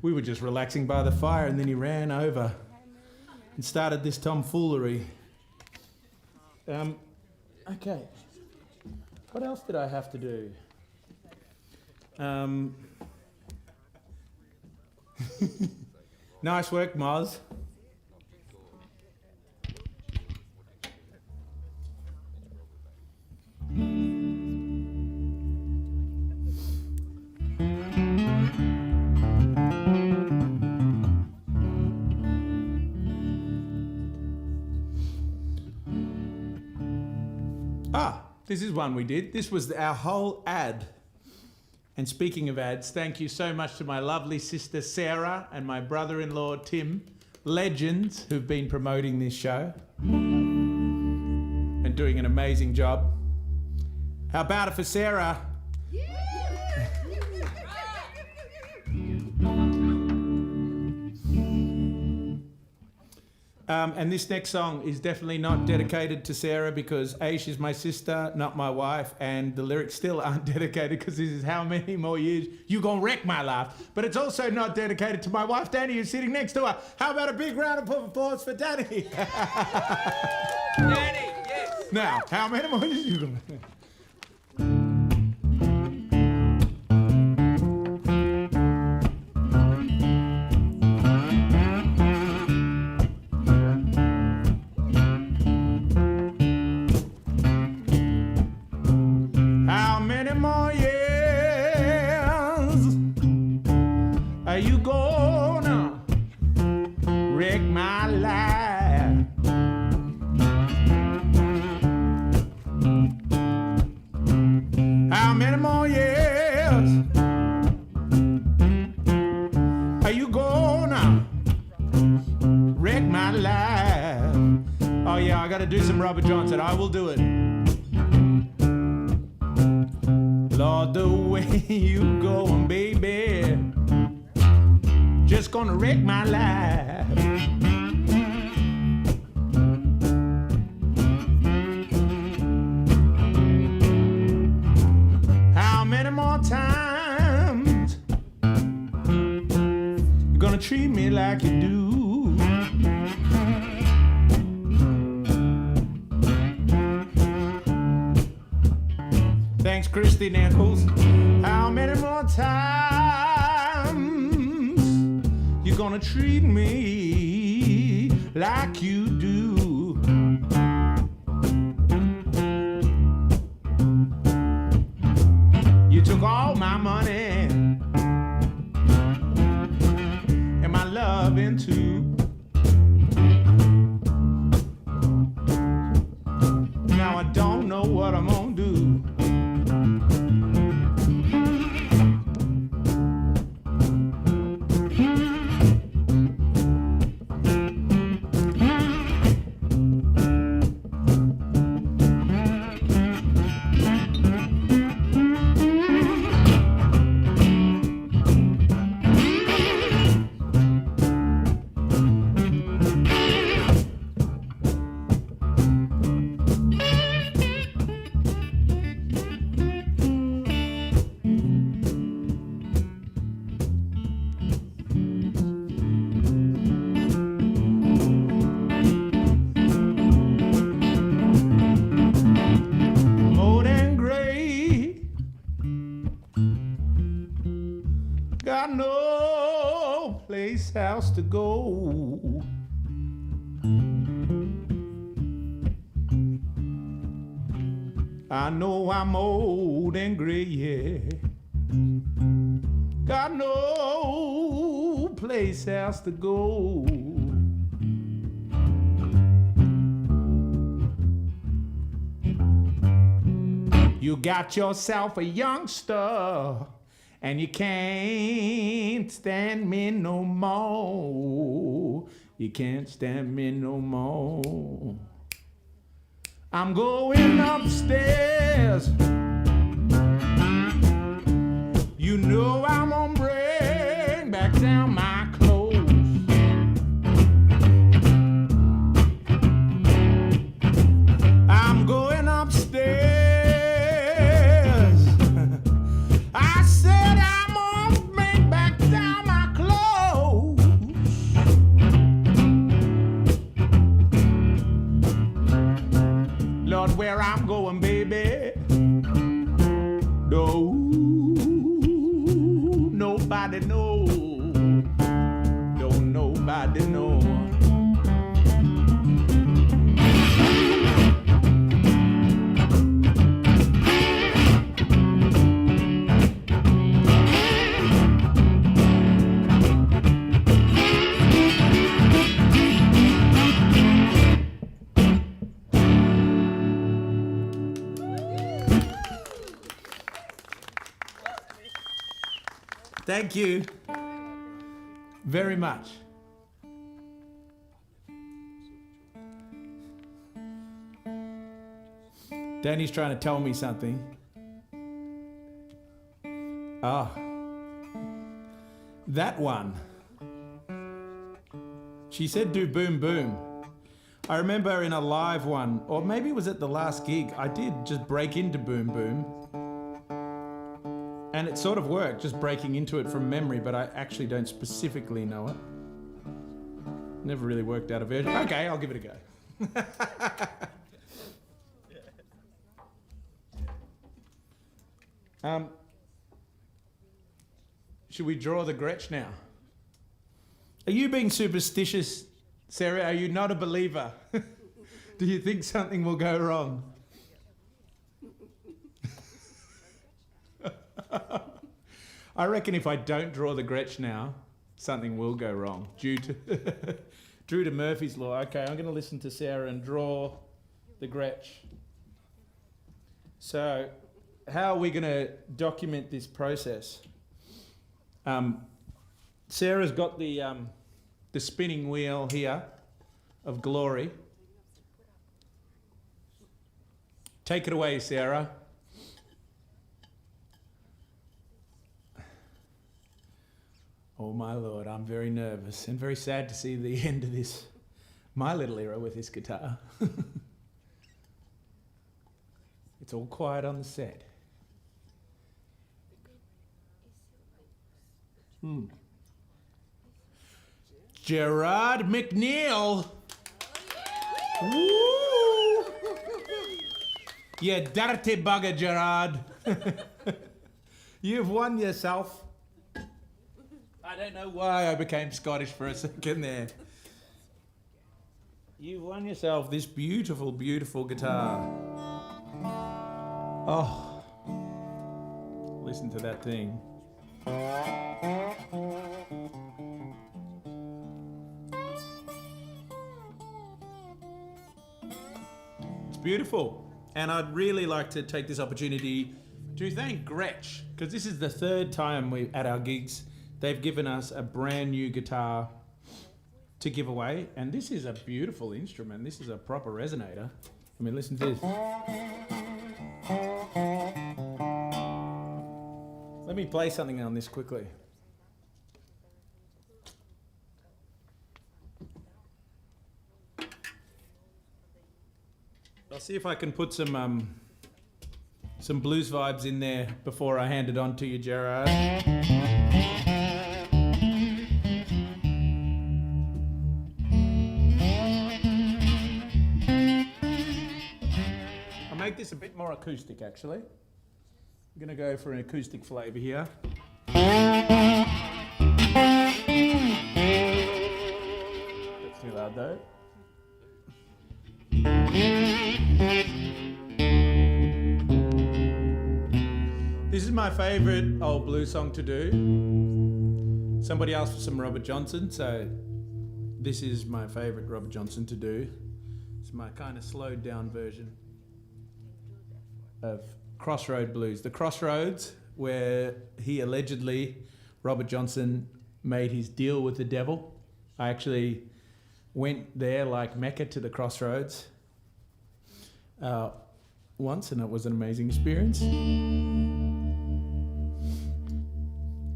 We were just relaxing by the fire and then he ran over and started this tomfoolery. Okay. What else did I have to do? Nice work, Moz. This is one we did. This was our whole ad. And speaking of ads, thank you so much to my lovely sister Sarah and my brother-in-law Tim, legends who've been promoting this show and doing an amazing job. How about it for Sarah? And this next song is definitely not dedicated to Sarah because A, she's my sister, not my wife, and the lyrics still aren't dedicated because this is how many more years you gonna wreck my life. But it's also not dedicated to my wife, Danny, who's sitting next to her. How about a big round of applause for Danny? Danny, yes. Now, how many more years you gonna... Are you gonna wreck my life? How many more years are you gonna wreck my life? Oh yeah, I gotta do some Robert Johnson. I will do it. Lord, the way you going, baby, just gonna wreck my life. How many more times you gonna treat me like you do? Thanks, Christy Nichols. How many more times you gonna treat me like you do? You took all my money and my loving too. Now I don't know what I'm gonna do. Got no place else to go. I know I'm old and gray, yeah. Got no place else to go. You got yourself a youngster, and you can't stand me no more. You can't stand me no more. I'm going upstairs. You know I'm gonna bring back down my clothes. I'm going upstairs. I said I'm gonna bring back down my clothes. Lord, where I'm going, baby, no, nobody knows. Don't nobody Thank you very much. Danny's trying to tell me something. Ah, that one. She said do boom boom. I remember in a live one, or maybe it was at the last gig, I did just break into boom boom. And it sort of worked, just breaking into it from memory, but I actually don't specifically know it. Never really worked out a version. Okay, I'll give it a go. Should we draw the Gretsch now? Are you being superstitious, Sarah? Are you not a believer? Do you think something will go wrong? I reckon if I don't draw the Gretsch now, something will go wrong due to Murphy's Law. Okay, I'm going to listen to Sarah and draw the Gretsch. So, how are we going to document this process? Sarah's got the spinning wheel here of glory. Take it away, Sarah. Oh my Lord, I'm very nervous and very sad to see the end of this, my little era with this guitar. It's all quiet on the set. Gerard McNeil. Woo! You dirty bugger, Gerard. You've won yourself. I don't know why I became Scottish for a second there. You've won yourself this beautiful, beautiful guitar. Oh, listen to that thing. It's beautiful. And I'd really like to take this opportunity to thank Gretsch, because this is the third time we at our gigs they've given us a brand new guitar to give away, and this is a beautiful instrument. This is a proper resonator. I mean, listen to this. Let me play something on this quickly. I'll see if I can put some blues vibes in there before I hand it on to you, Gerard. I'll make this a bit more acoustic, actually. I'm going to go for an acoustic flavour here. That's too loud, though. This is my favourite old blues song to do. Somebody asked for some Robert Johnson, so this is my favourite Robert Johnson to do. It's my kind of slowed down version of Crossroad Blues. The Crossroads, where he allegedly, Robert Johnson, made his deal with the devil. I actually went there like Mecca to the Crossroads once, and it was an amazing experience.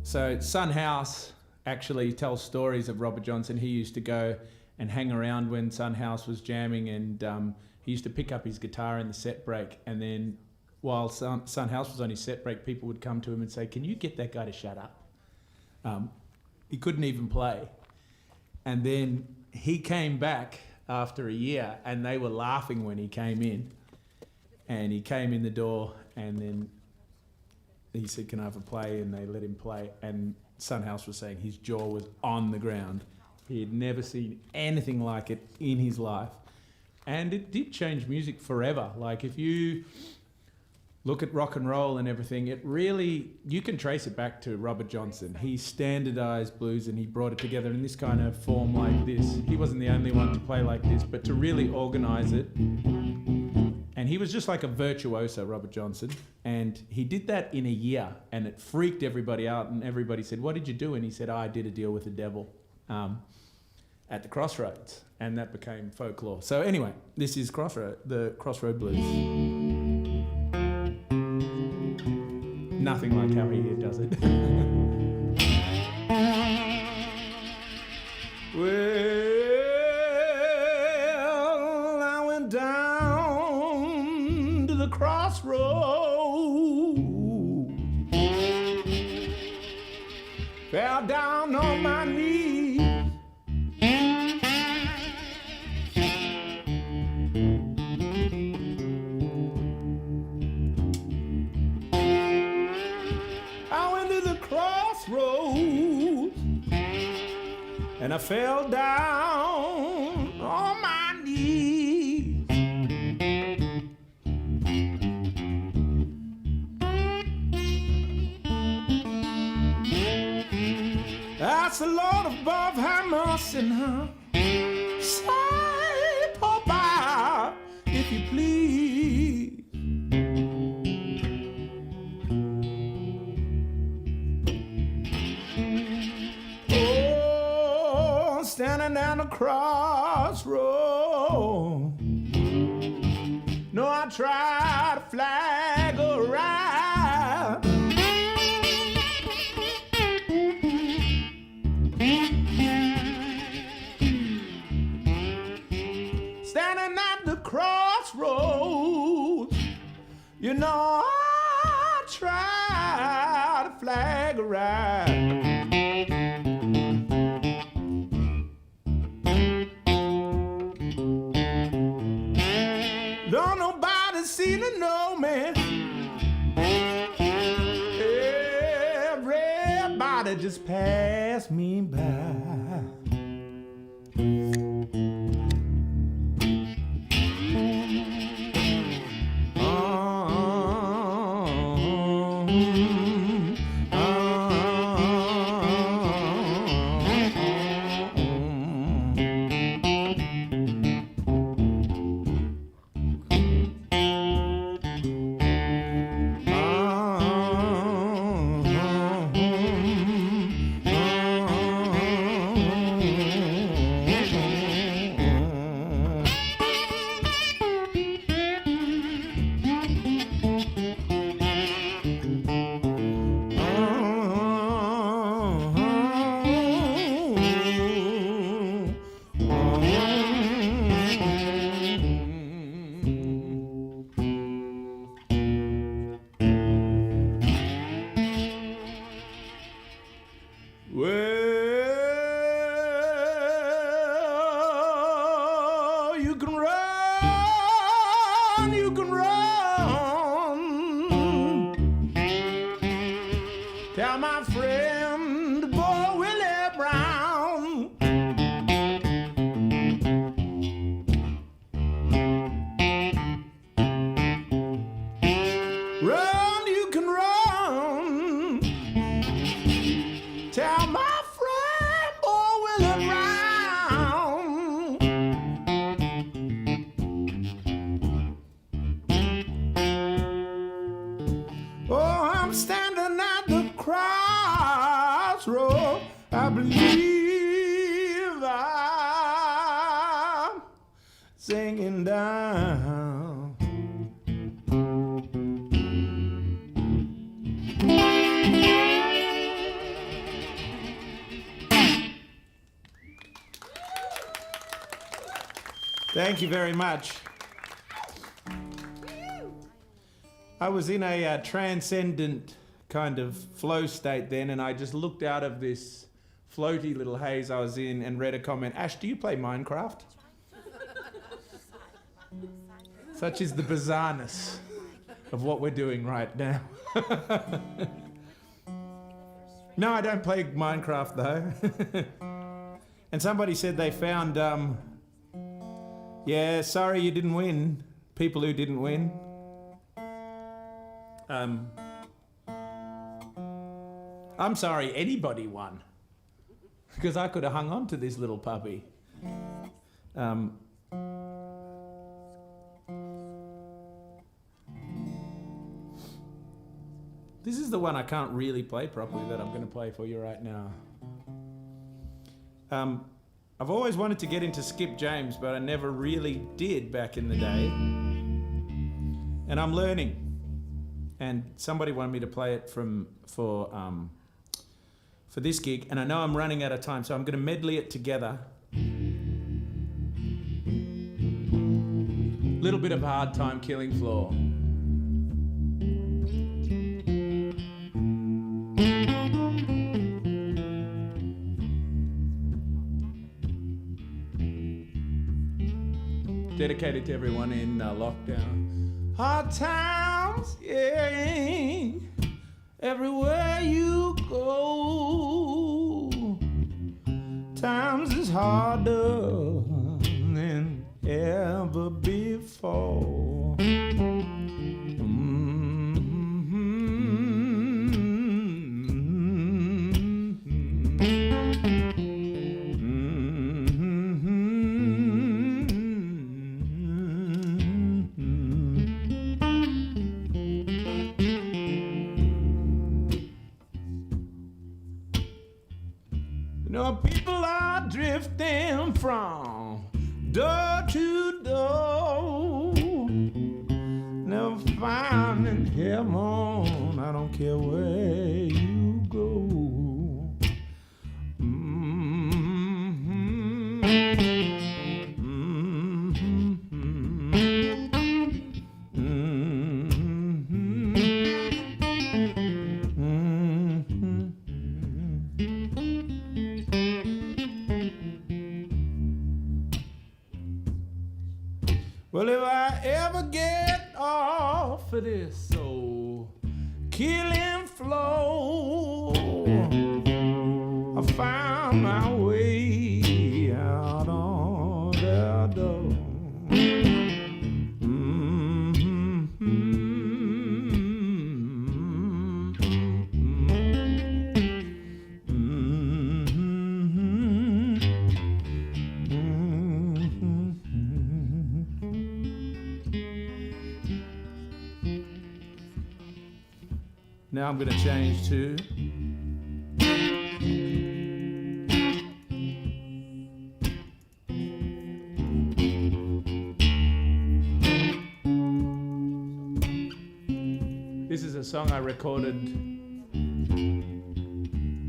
So Son House actually tells stories of Robert Johnson. He used to go and hang around when Son House was jamming, and he used to pick up his guitar in the set break, and then while Son House was on his set break, people would come to him and say, "Can you get that guy to shut up?" He couldn't even play. And then he came back after a year, and they were laughing when he came in. And he came in the door, and then he said, "Can I have a play?" And they let him play. And Son House was saying his jaw was on the ground. He had never seen anything like it in his life. And it did change music forever. Like, if you look at rock and roll and everything, it really, you can trace it back to Robert Johnson. He standardized blues and he brought it together in this kind of form like this. He wasn't the only one to play like this, but to really organize it. And And he was just like a virtuoso, Robert Johnson. And he did that in a year, and it freaked everybody out. And everybody said, "What did you do?" And he said, "Oh, I did a deal with the devil at the Crossroads." And that became folklore. So anyway, this is the Crossroad Blues. Nothing like how he here does it. Well, I went down to the crossroads, fell down on my knees. I went to the crossroads and I fell down on my knees. Ask the Lord above, have mercy now. Say, Papa, if you please. Oh, standing down the crossroad. No, I tried to flag a ride. Standing at the crossroads, you know I tried to flag a ride. Don't nobody seem to know me. Everybody just passed me by. Well, you can run, you can run. Tell my friend, boy Willie Brown. Run, you can run. Tell my friend, boy Willie Brown. Oh, I'm standing at the crossroad. I believe I'm singing down. Thank you very much. I was in a transcendent kind of flow state then, and I just looked out of this floaty little haze I was in and read a comment. Ash, do you play Minecraft? Such is the bizarreness of what we're doing right now. No, I don't play Minecraft though. And somebody said they found, yeah, sorry you didn't win. People who didn't win. I'm sorry anybody won. Because I could have hung on to this little puppy. This is the one I can't really play properly that I'm going to play for you right now. I've always wanted to get into Skip James, but I never really did back in the day. And I'm learning. And somebody wanted me to play it for this gig, and I know I'm running out of time, so I'm going to medley it together. Little bit of Hard Time Killing Floor. Dedicated to everyone in lockdown. Hard times, yeah, everywhere you go. Times is harder than ever before. You know, people are drifting from door to door, never finding heaven. I don't care where you go. Well, if I ever get off of this soul killing flow, I found my way out on the door. Now I'm going to change to this is a song I recorded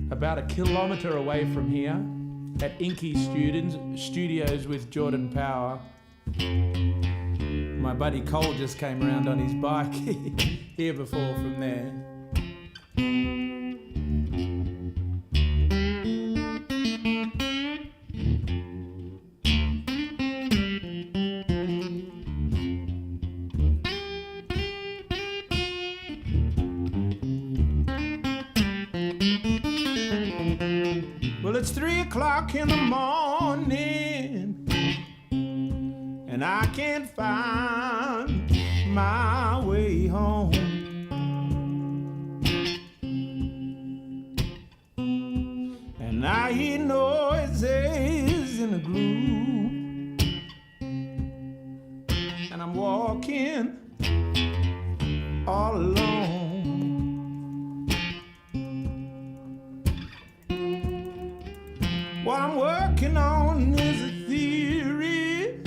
about 1 kilometre away from here at Inky Studios with Jordan Power. My buddy Cole just came around on his bike here before from there. Well, it's 3 o'clock in the morning, and I can't find my way home. And I hear noises in the gloom, and I'm walking all alone. What I'm working on is a theory.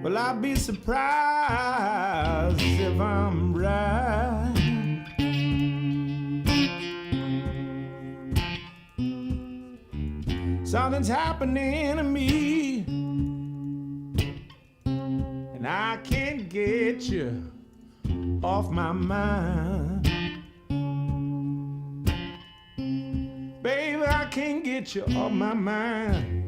Well, I'd be surprised if I'm right. Something's happening to me, and I can't get you off my mind. Baby, I can't get you off my mind.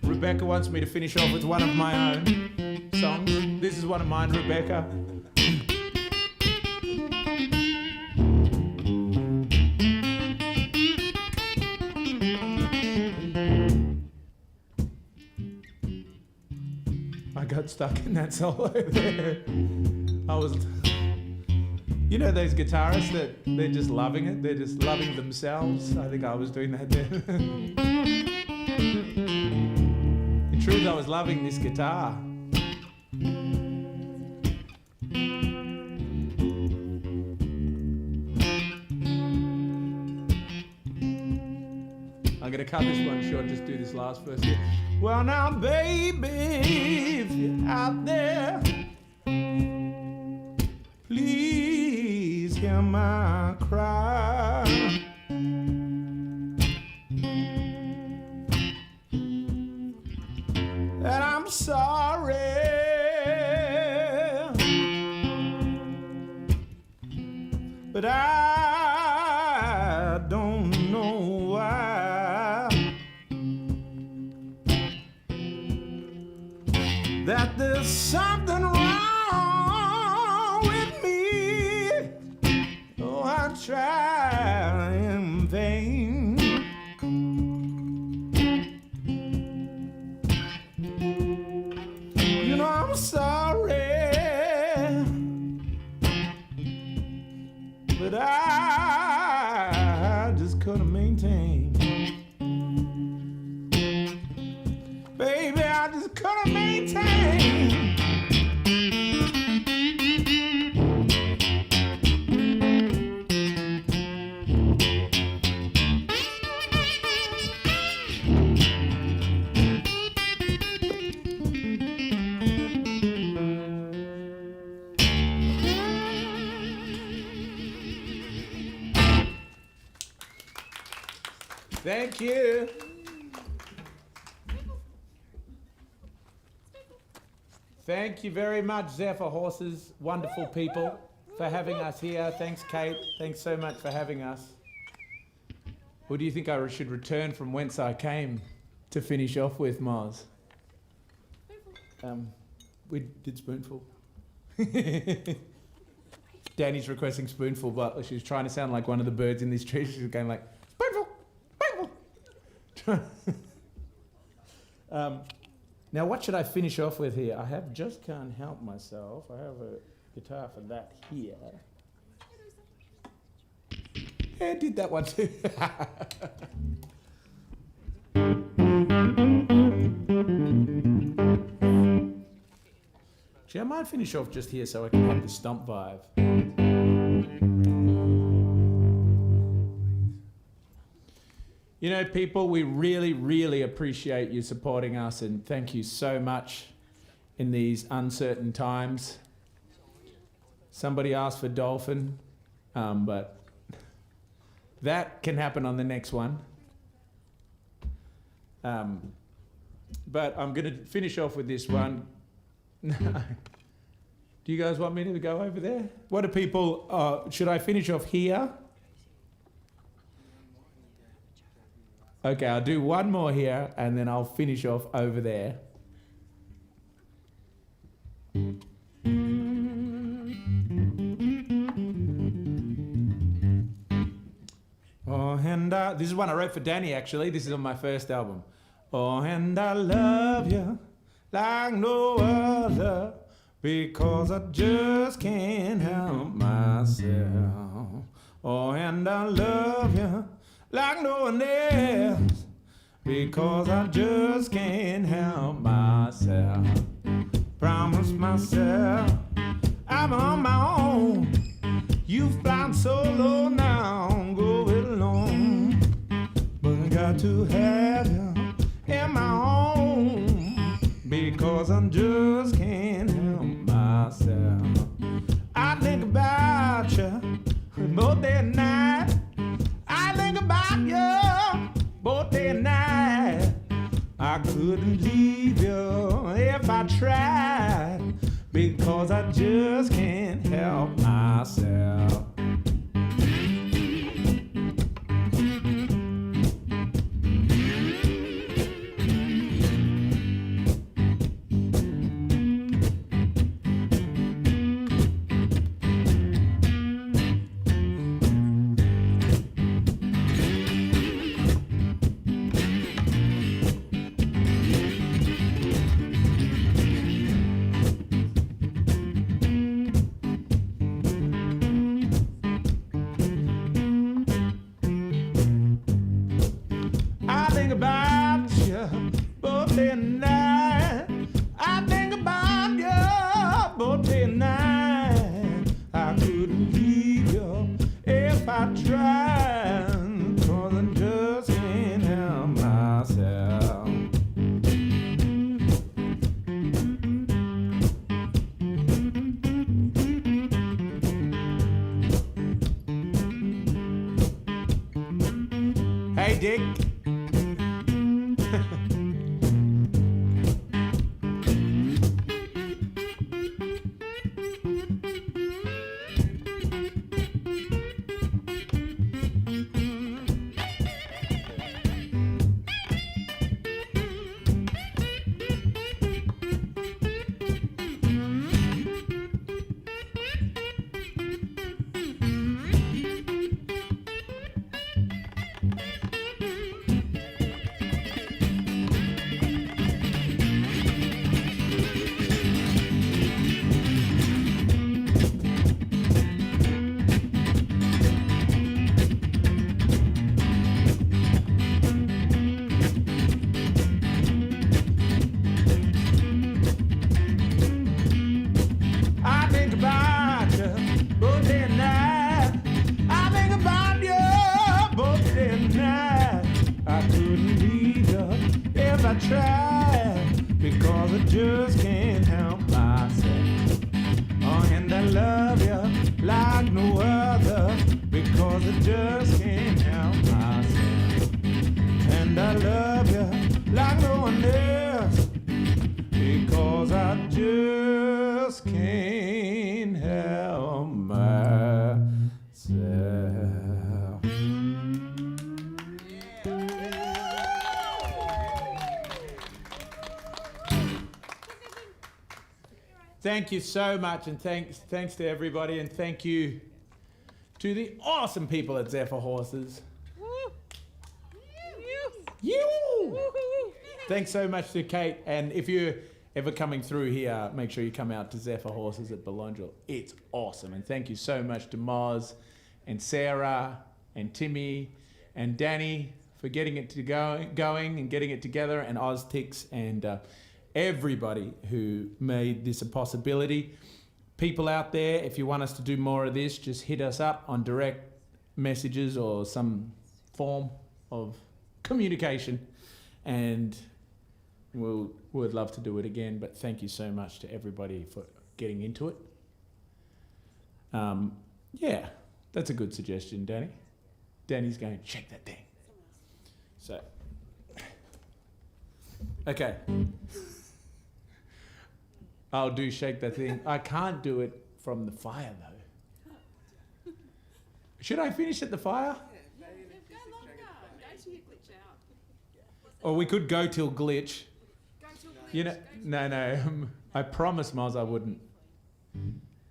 Rebecca wants me to finish off with one of my own songs. This is one of mine, Rebecca. I got stuck in that solo there. You know those guitarists that they're just loving it? They're just loving themselves. I think I was doing that there. In truth, I was loving this guitar. I'm gonna cut this one short, just do this last verse here. Well now, baby, if you're out there, please hear my cry. And I'm sorry, but I don't know why that there's something wrong with me. Oh, I try in vain. You know I'm sorry, but I just couldn't maintain. Baby, I just couldn't maintain. Thank you. Thank you very much, Zephyr Horses, wonderful people, for having us here. Thanks, Kate. Thanks so much for having us. What do you think I should return from whence I came to finish off with, Mars? We did Spoonful. Danny's requesting Spoonful, but she was trying to sound like one of the birds in this tree. She was going like, Spoonful, Spoonful. Now, what should I finish off with here? I have Just Can't Help Myself. I have a guitar for that here. Yeah, I did that one too. Actually, I might finish off just here so I can have the stump vibe. You know, people, we really, really appreciate you supporting us, and thank you so much in these uncertain times. Somebody asked for Dolphin, but that can happen on the next one. But I'm going to finish off with this one. Do you guys want me to go over there? What do people... should I finish off here? Okay, I'll do one more here, and then I'll finish off over there. Oh, and this is one I wrote for Danny, actually. This is on my first album. Oh, and I love you like no other, because I just can't help myself. Oh, and I love you like no one else, because I just can't help myself. Promise myself I'm on my own. You've flown so low now, go it alone. But I got to have you in my home, because I just can't help myself. I think about you both day and night. I think about you both day and night. I couldn't leave you if I tried, because I just can't help myself. I tried, 'cause I just can't help I try, because I just can't help myself. Oh, and I love you like no other, because I just can't help myself. And I love you like no one else, because I just can't help myself. Thank you so much, and thanks to everybody, and thank you to the awesome people at Zephyr Horses. You! Thanks so much to Kate, and if you're ever coming through here, make sure you come out to Zephyr Horses at Belongil. It's awesome, and thank you so much to Moz and Sarah and Timmy and Danny for getting it going and getting it together, and Oztix and everybody who made this a possibility. People out there, if you want us to do more of this, just hit us up on direct messages or some form of communication, and we'd love to do it again. But thank you so much to everybody for getting into it. Yeah, that's a good suggestion, Danny. Danny's going, shake that thing. So, okay. I'll do shake that thing. I can't do it from the fire though. Should I finish at the fire? Or we could go till glitch. You know, no. I promised Moz I wouldn't.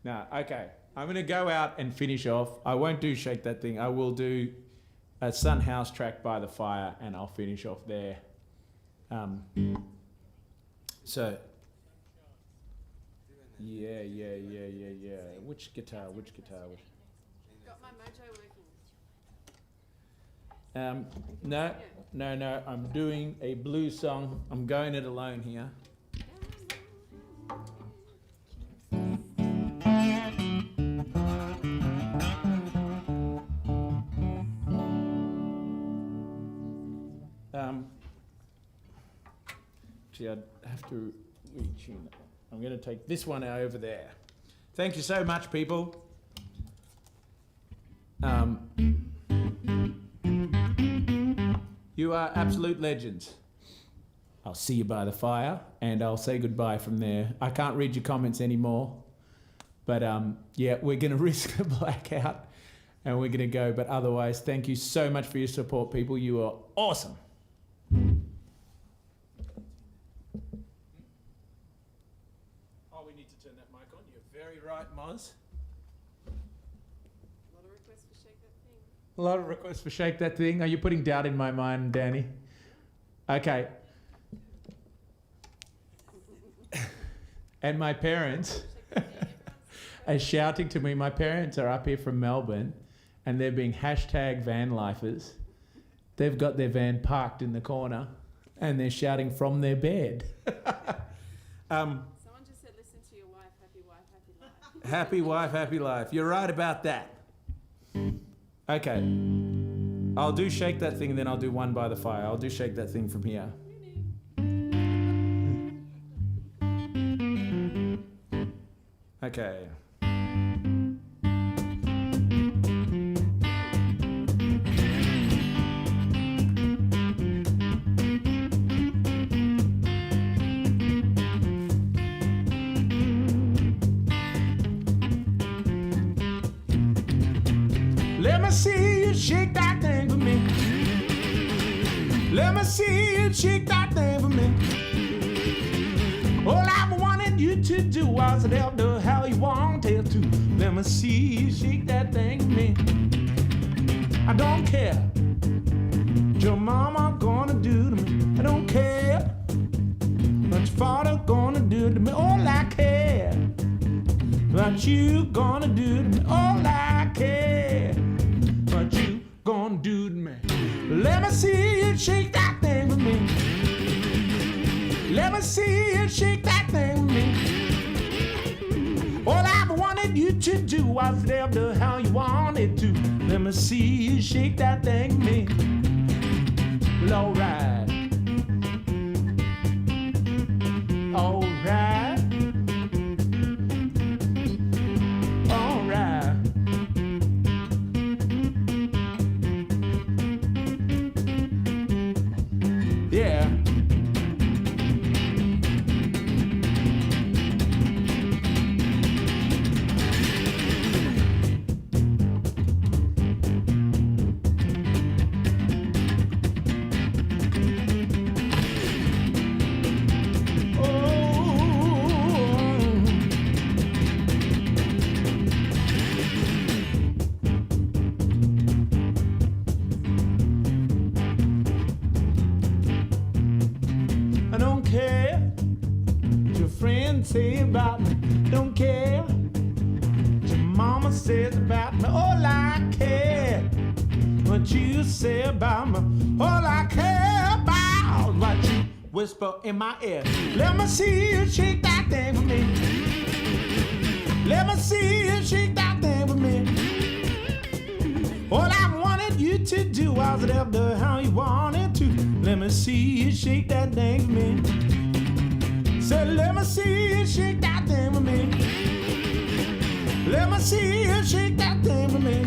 No, okay. I'm gonna go out and finish off. I won't do shake that thing. I will do a Sun House track by the fire, and I'll finish off there. So. Yeah. Which guitar? Got my mojo working. No. I'm doing a blues song. I'm going it alone here. Gee, I'd have to retune it. I'm going to take this one over there. Thank you so much, people. You are absolute legends. I'll see you by the fire, and I'll say goodbye from there. I can't read your comments anymore, but yeah, we're going to risk a blackout, and we're going to go. But otherwise, thank you so much for your support, people. You are awesome. Right, Moz? A lot of requests for shake that thing. Are you putting doubt in my mind, Danny? Okay. And my parents are shouting to me. My parents are up here from Melbourne, and they're being hashtag van lifers. They've got their van parked in the corner, and they're shouting from their bed. Happy wife, happy life. You're right about that. Okay. I'll do shake that thing, and then I'll do one by the fire. I'll do shake that thing from here. Okay. Let me see you shake that thing for me. Let me see you shake that thing for me. All I wanted you to do was tell me how you wanted to. Let me see you shake that thing for me. I don't care what your mama gonna do to me. I don't care what your father gonna do to me. All I care what you gonna do to me. All I care what you gonna do to me. Let me see you shake that thing for me. Let me see you shake that thing for me. All I wanted you to do was tell me how you wanted to. Let me see you shake that thing for me. Well, alright. care what your friends say about me. Don't care what your mama says about me. All I care what you say about me. All I care about what you whisper in my ear. Let me see you shake that thing for me. Let me see you shake that thing for me. All I wanted you to do was it do how you wanted to. Let me see you shake that thing for me. Say, let me see you shake that thing for me. Let me see you shake that thing for me.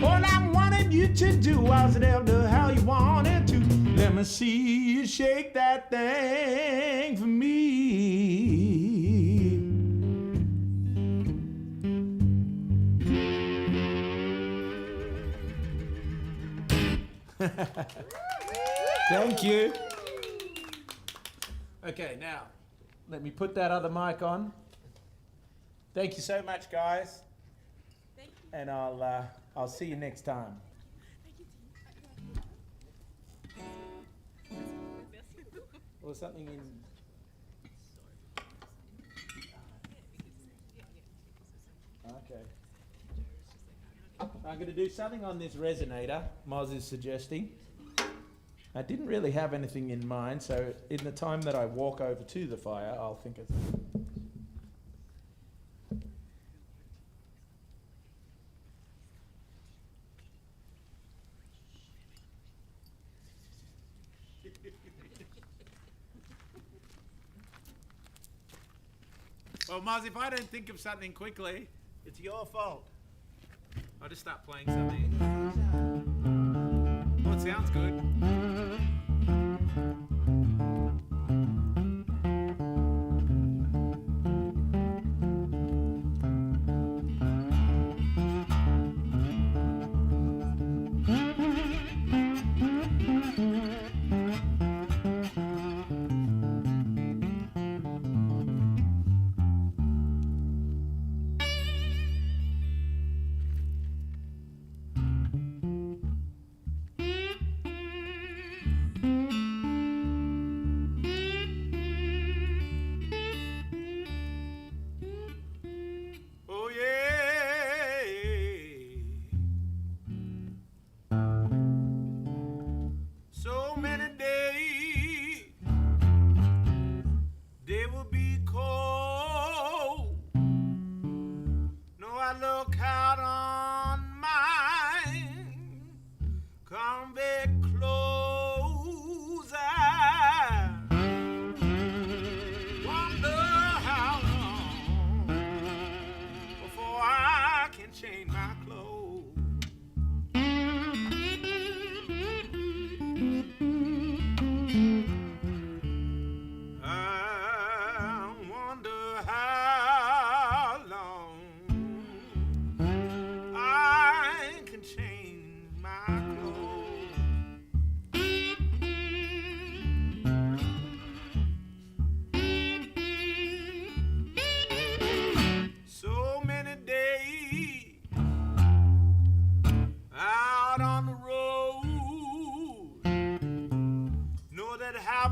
All I wanted you to do was it do how you wanted to. Let me see you shake that thing for me. Thank you. Okay, now let me put that other mic on. Thank you so much, guys. Thank you. And I'll see you next time. Or something in. Okay. I'm going to do something on this resonator, Moz is suggesting. I didn't really have anything in mind, so in the time that I walk over to the fire, I'll think of. Well, Moz, if I don't think of something quickly, it's your fault. I'll just start playing something. Well, it sounds good.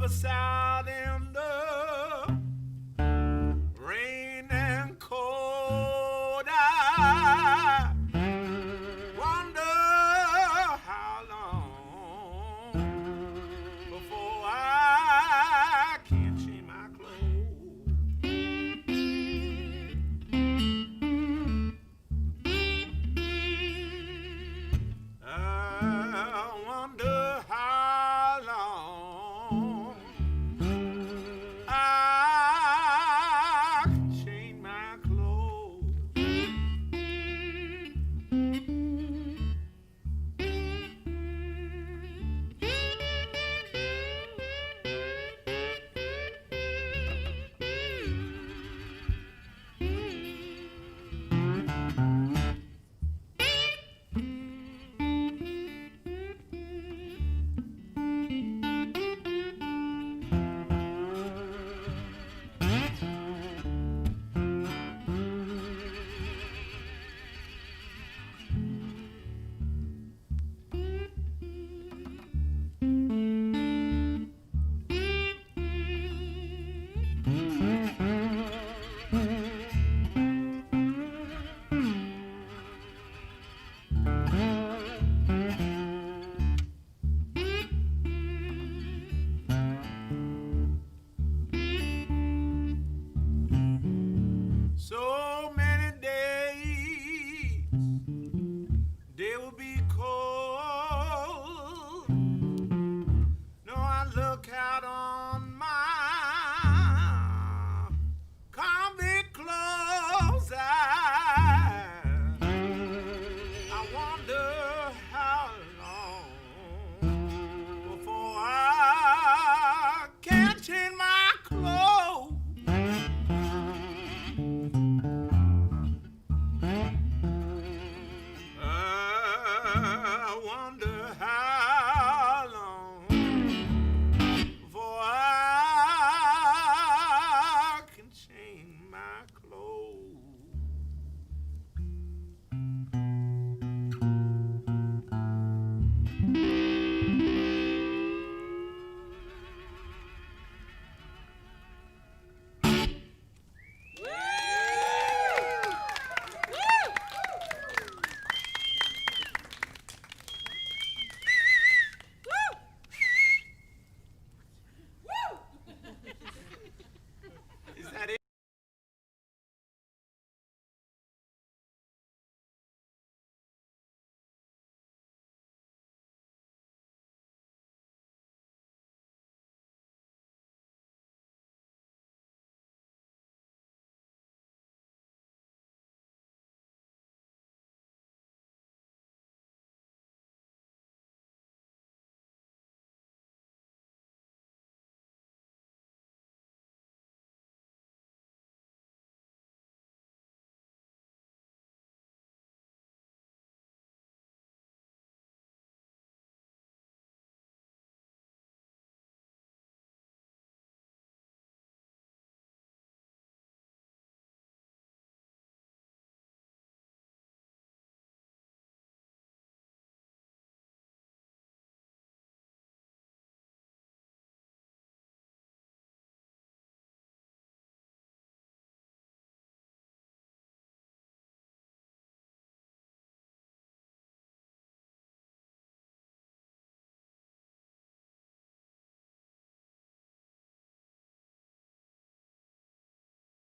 Sound